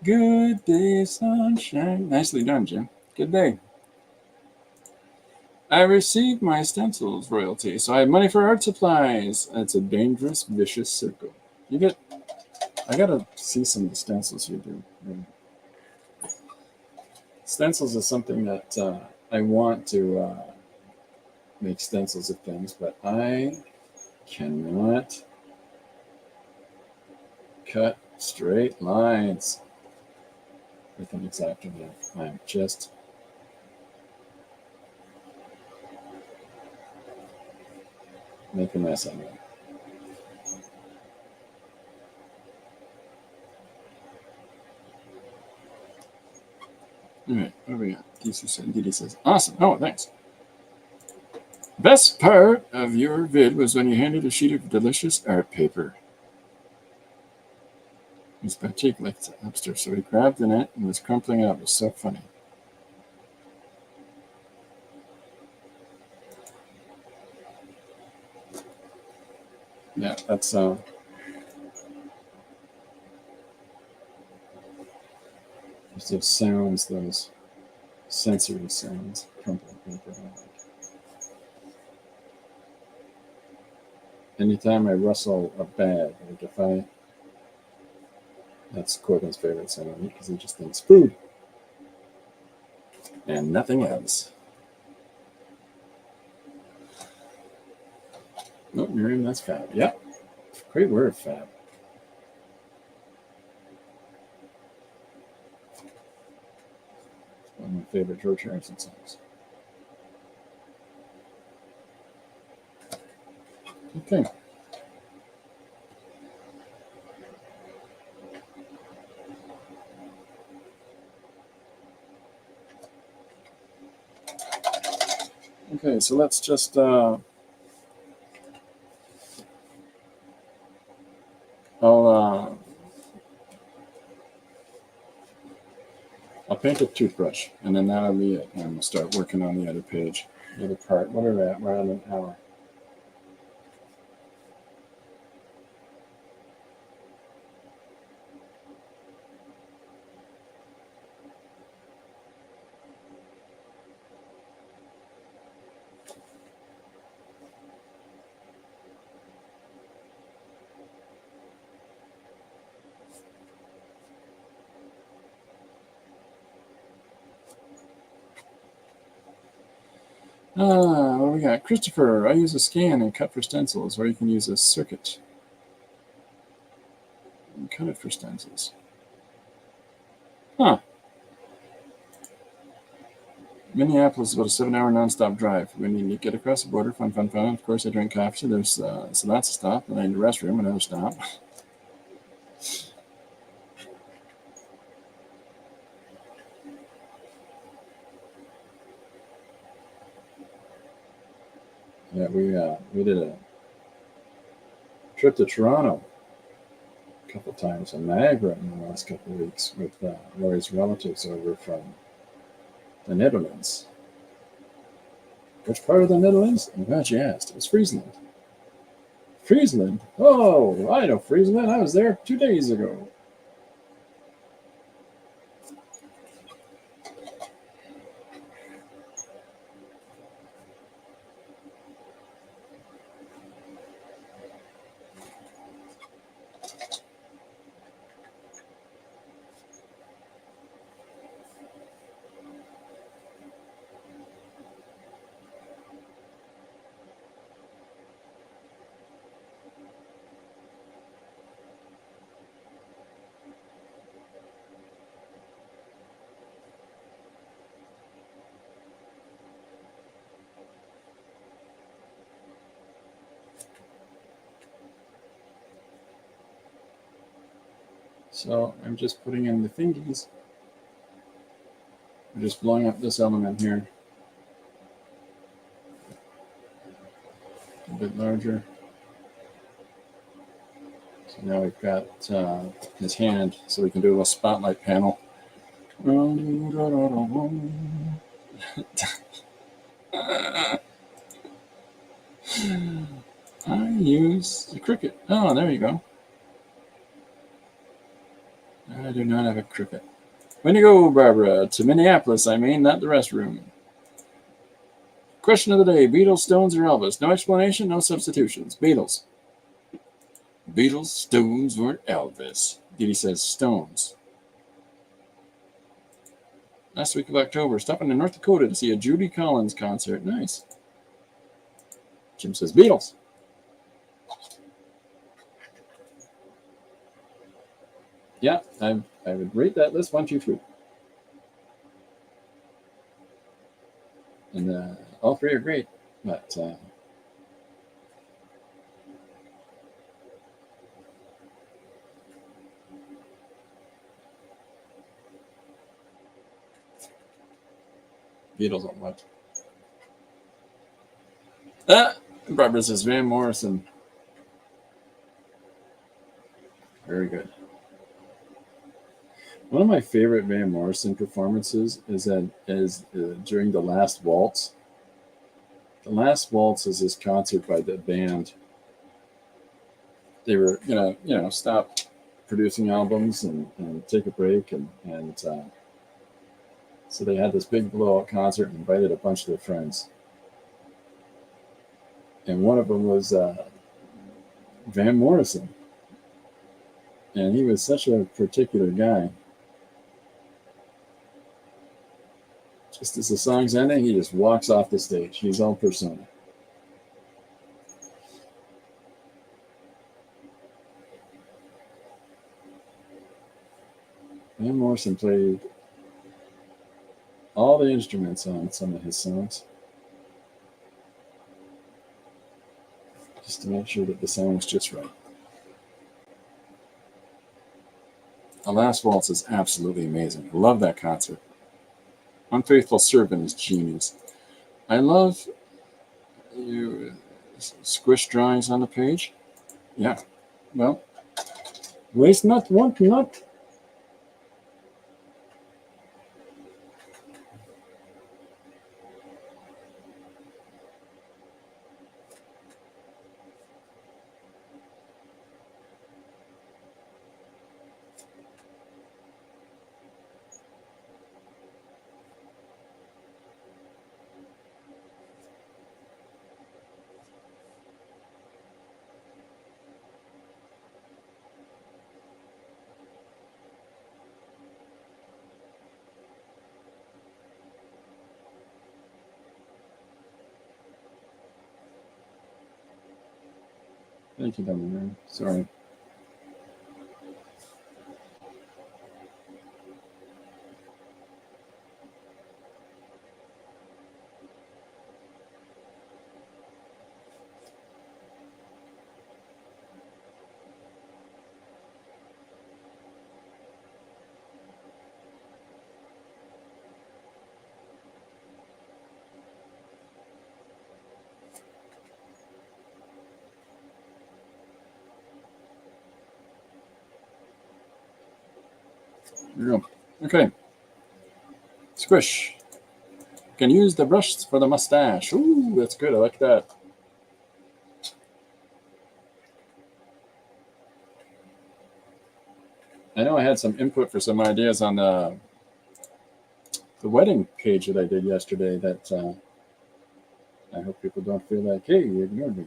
Good day, sunshine. Nicely done, Jim. Good day. I received my stencils royalty, so I have money for art supplies. It's a dangerous, vicious circle. I gotta see some of the stencils you do. Stencils is something that I want to make stencils of things, but I cannot cut straight lines with an X-Acto knife. I'm just make a mess of it. All right, what do we got? Didi says, awesome. Oh, thanks. Best part of your vid was when you handed a sheet of delicious art paper. His butt cheek licked upstairs, so he grabbed in it and was crumpling it up. It was so funny. Yeah, that's just those sounds, those sensory sounds. Crumpling paper. Anytime I rustle a bag, like that's Corbin's favorite sound because he just thinks food and nothing else. Oh, Miriam, that's fab. Yep. Great word, fab. One of my favorite George Harrison songs. Okay. Okay, so let's just I'll paint a toothbrush, and then that'll be it. And we'll start working on the other page, the other part. What are we at? We're at an hour. What do we got? Christopher, I use a scan and cut for stencils, or you can use a circuit and cut it for stencils. Huh. Minneapolis is about a 7-hour nonstop drive. When you get across the border, fun. Of course, I drink coffee, so there's so that's a stop. And then the restroom, another stop. Yeah, we did a trip to Toronto a couple times and Niagara in the last couple of weeks with Lori's relatives over from the Netherlands. Which part of the Netherlands? I'm glad you asked. It was Friesland. Friesland. Oh, I know Friesland. I was there 2 days ago. So I'm just putting in the thingies. I'm just blowing up this element here. A bit larger. So now we've got his hand, so we can do a little spotlight panel. I use the Cricut. Oh, there you go. I do not have a Cricut. When you go, Barbara? To Minneapolis, I mean, not the restroom. Question of the day, Beatles, Stones, or Elvis? No explanation, no substitutions. Beatles. Beatles, Stones, or Elvis? Didi says Stones. Last week of October, stopping in North Dakota to see a Judy Collins concert. Nice. Jim says Beatles. Yeah, I would rate that list 1, 2, 3. And all three are great, but Beatles don't much. Barbara says Van Morrison. Very good. One of my favorite Van Morrison performances is during The Last Waltz. The Last Waltz is this concert by the band. They were gonna stop producing albums and take a break, and so they had this big blowout concert and invited a bunch of their friends. And one of them was Van Morrison. And he was such a particular guy. Just as the song's ending, he just walks off the stage. He's all persona. Van Morrison played all the instruments on some of his songs, just to make sure that the sound's just right. The Last Waltz is absolutely amazing. I love that concert. Unfaithful Servant is genius. I love you squish drawings on the page. Yeah. Well, waste not, want not. Thank you, Dominic. Sorry. There you go. Okay. Squish. Can use the brush for the mustache. Ooh, that's good. I like that. I know I had some input for some ideas on the wedding page that I did yesterday that I hope people don't feel like, hey, you ignored me.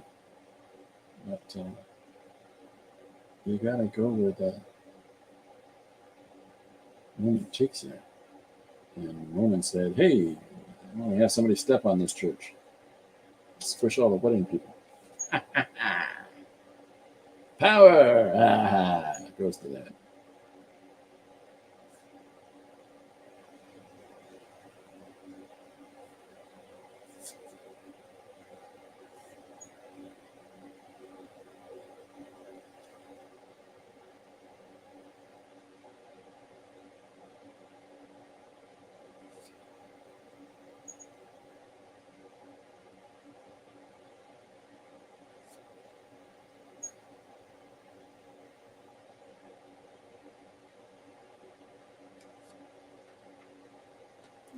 But you gotta go where the moment takes you. And Roman said, hey, I want to have somebody step on this church. Let's push all the wedding people. Power! Ah, goes to that.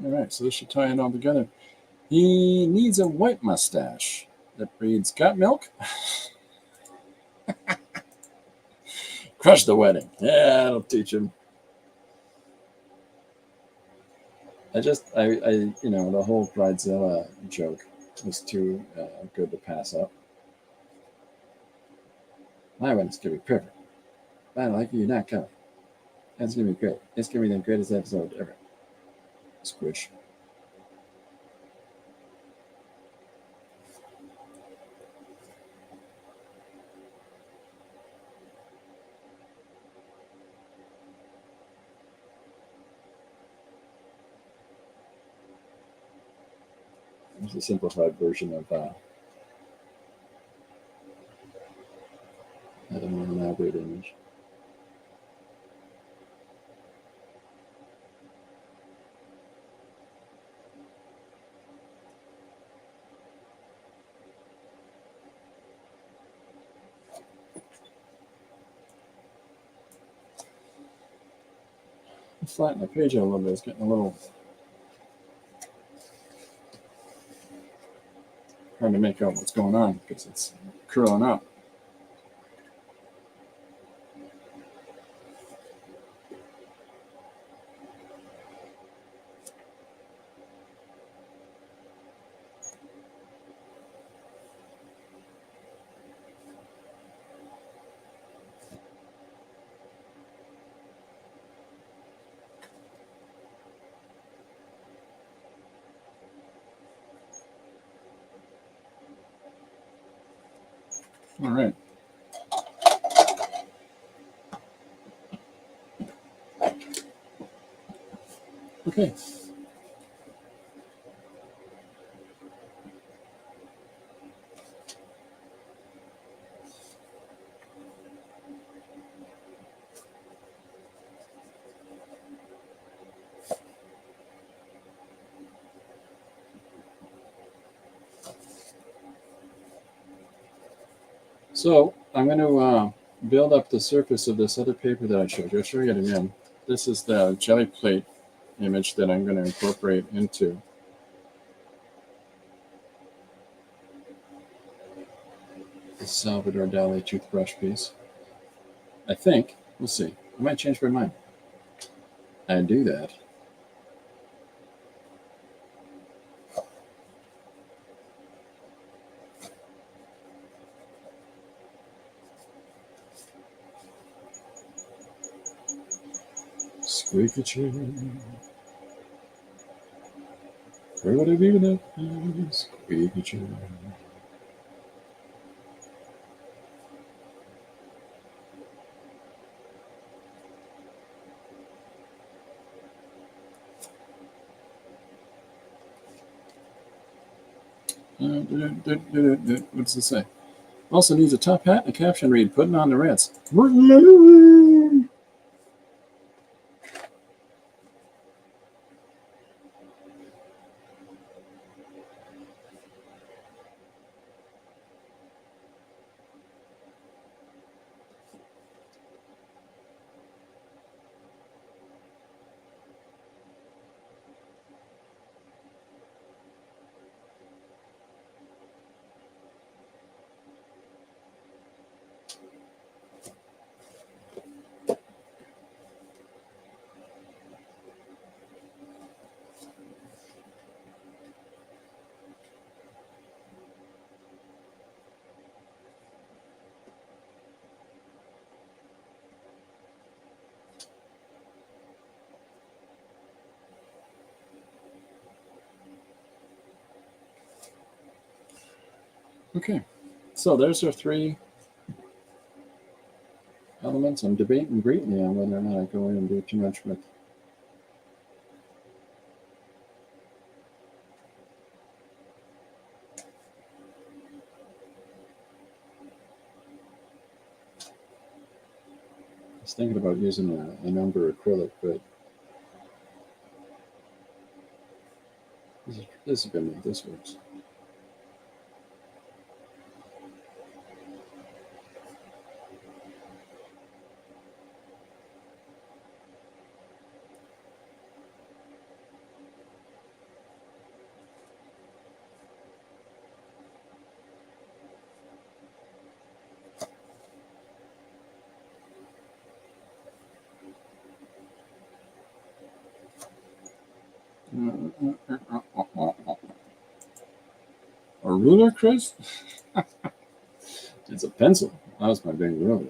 All right, so this should tie it all together. He needs a white mustache that reads, got milk? Crush the wedding. Yeah, that'll teach him. The whole Bridezilla joke was too good to pass up. My wedding's gonna be perfect. I don't like you, you're not coming. That's gonna be great. It's gonna be the greatest episode ever. Squish. It's a simplified version of I don't know, an elaborate image. Flatten the page out a little bit. It's getting a little hard to make out what's going on because it's curling up. All right. Okay. So I'm going to build up the surface of this other paper that I showed you. I'll show you it again. This is the jelly plate image that I'm going to incorporate into the Salvador Dali toothbrush piece. I think. We'll see. I might change my mind. I do that. Squeaky chair. Where would I be without you? Squeaky chair. What does it say? Also needs a top hat and a caption read, putting on the Ritz. Okay, so there's our three elements. I'm debating greatly on whether or not I go in and do too much with I was thinking about using a number acrylic, but this is good. This works. A ruler, Chris? It's a pencil. That was my big ruler.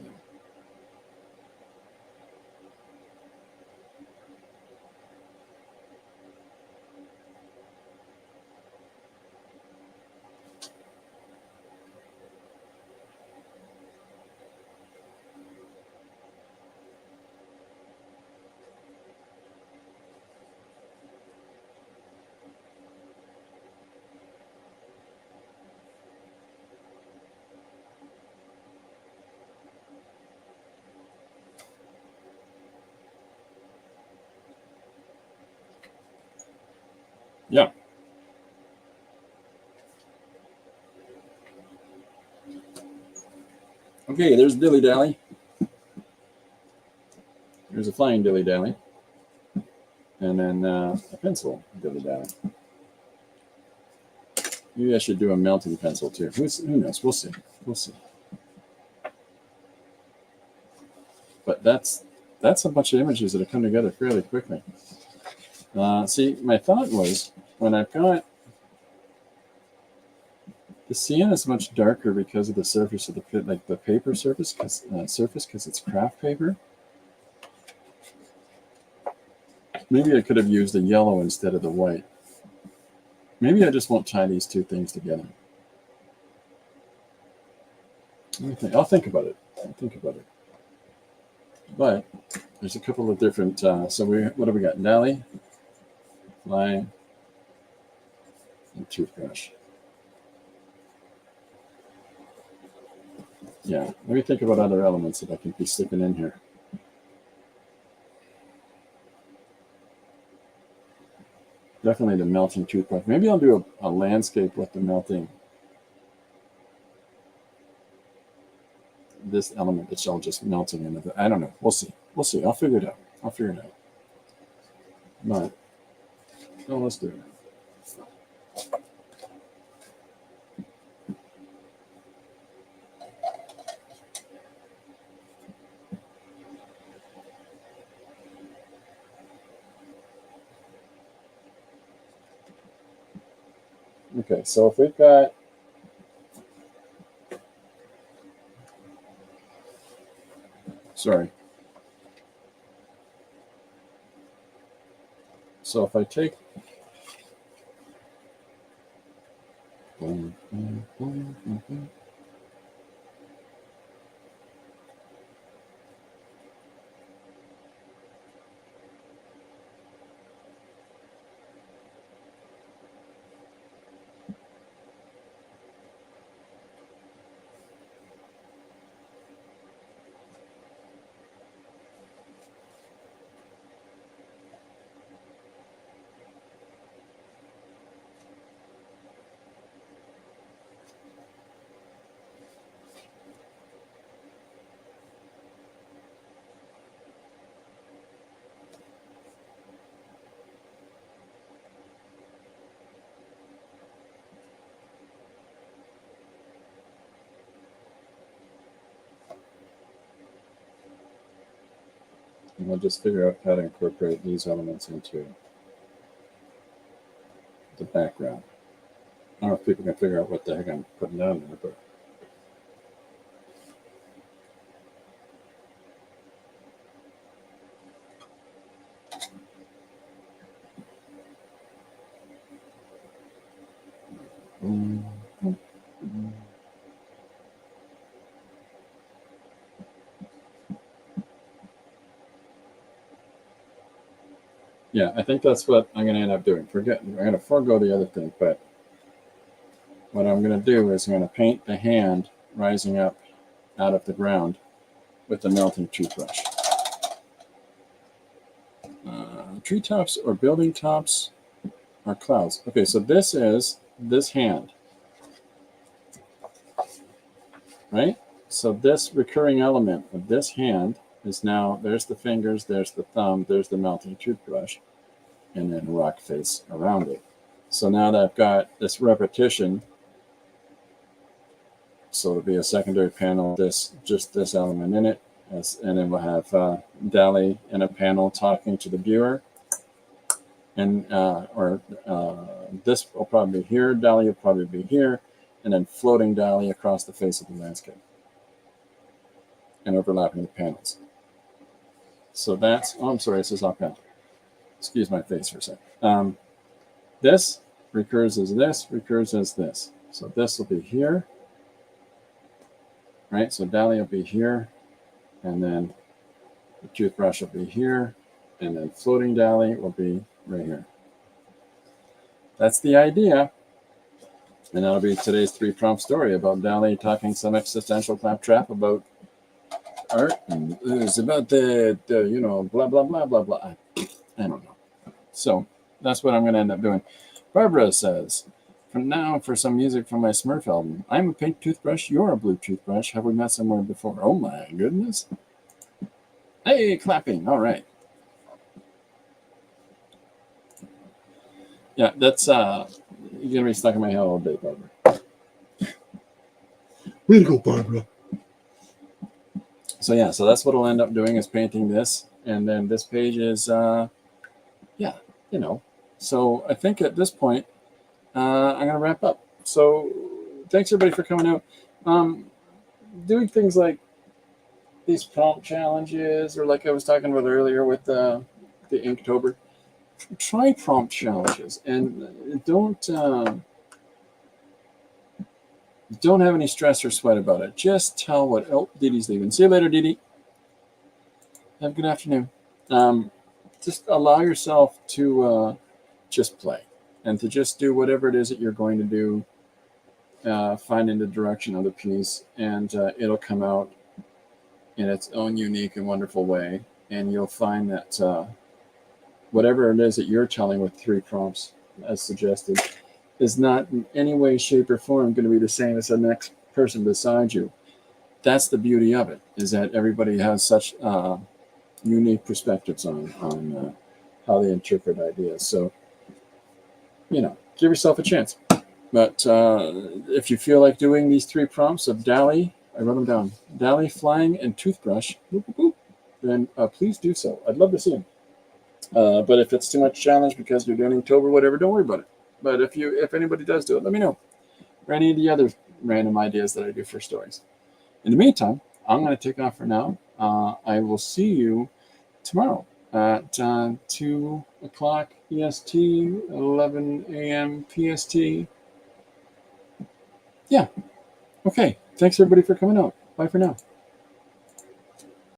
Yeah. Okay, there's dilly dally. There's a flying dilly dally. And then a pencil dilly dally. Maybe I should do a melting pencil too. Who knows? We'll see. We'll see. But that's a bunch of images that have come together fairly quickly. See, my thought was when I've got the sienna is much darker because of the surface of the paper surface, because it's craft paper. Maybe I could have used the yellow instead of the white. Maybe I just won't tie these two things together. I'll think about it. But there's a couple of different. So what have we got? Dally, line, and toothbrush. Yeah, let me think about other elements that I can be sticking in here. Definitely the melting toothbrush. Maybe I'll do a landscape with the melting. This element that's all just melting into the. I don't know. We'll see. I'll figure it out. But let's do it. Okay, so if we've got So if I take and I'll just figure out how to incorporate these elements into the background. I don't know if people can figure out what the heck I'm putting down there, but Yeah, I think that's what I'm going to end up doing. I'm going to forego the other thing, but what I'm going to do is I'm going to paint the hand rising up out of the ground with the melting toothbrush. Treetops or building tops or clouds. Okay, so this is this hand, right? So this recurring element of this hand is now, there's the fingers, there's the thumb, there's the melting toothbrush, and then rock face around it. So now that I've got this repetition, so it'll be a secondary panel, just this element in it, and then we'll have Dali in a panel talking to the viewer, and this will probably be here, Dali will probably be here, and then floating Dali across the face of the landscape and overlapping the panels. So that's, oh, I'm sorry, this is off panel. Excuse my face for a second. This recurs as this, recurs as this. So this will be here, right? So Dali will be here, and then the toothbrush will be here, and then floating Dali will be right here. That's the idea. And that'll be today's 3-prompt story about Dali talking some existential claptrap about art, and it's about the you know, blah, blah, blah, blah, blah. I don't know. So that's what I'm going to end up doing. Barbara says, for now, for some music from my Smurf album, I'm a pink toothbrush, you're a blue toothbrush. Have we met somewhere before? Oh my goodness. Hey, clapping. All right. Yeah, that's you're going to be stuck in my head all day, Barbara. Way to go, Barbara. So yeah, so that's what I'll end up doing, is painting this. And then this page is, yeah, you know. So I think at this point, I'm going to wrap up. So thanks everybody for coming out. Doing things like these prompt challenges, or like I was talking about earlier with the Inktober. Try prompt challenges, and don't have any stress or sweat about it. Just tell what. Oh, Dee Dee's leaving. See you later, Dee Dee. Have a good afternoon. Just allow yourself to just play, and to just do whatever it is that you're going to do. Finding the direction of the piece, and it'll come out in its own unique and wonderful way. And you'll find that whatever it is that you're telling with 3 prompts, as suggested, is not in any way, shape, or form going to be the same as the next person beside you. That's the beauty of it, is that everybody has such unique perspectives on how they interpret ideas. So, you know, give yourself a chance. But if you feel like doing these 3 prompts of Dali, I wrote them down, Dali, flying, and toothbrush, whoop, whoop, whoop, then please do so. I'd love to see them. But if it's too much challenge because you're doing Inktober or whatever, don't worry about it. But if anybody does do it, let me know. Or any of the other random ideas that I do for stories. In the meantime, I'm going to take off for now. I will see you tomorrow at 2 o'clock EST, 11 a.m. PST. Yeah. Okay. Thanks everybody for coming out. Bye for now.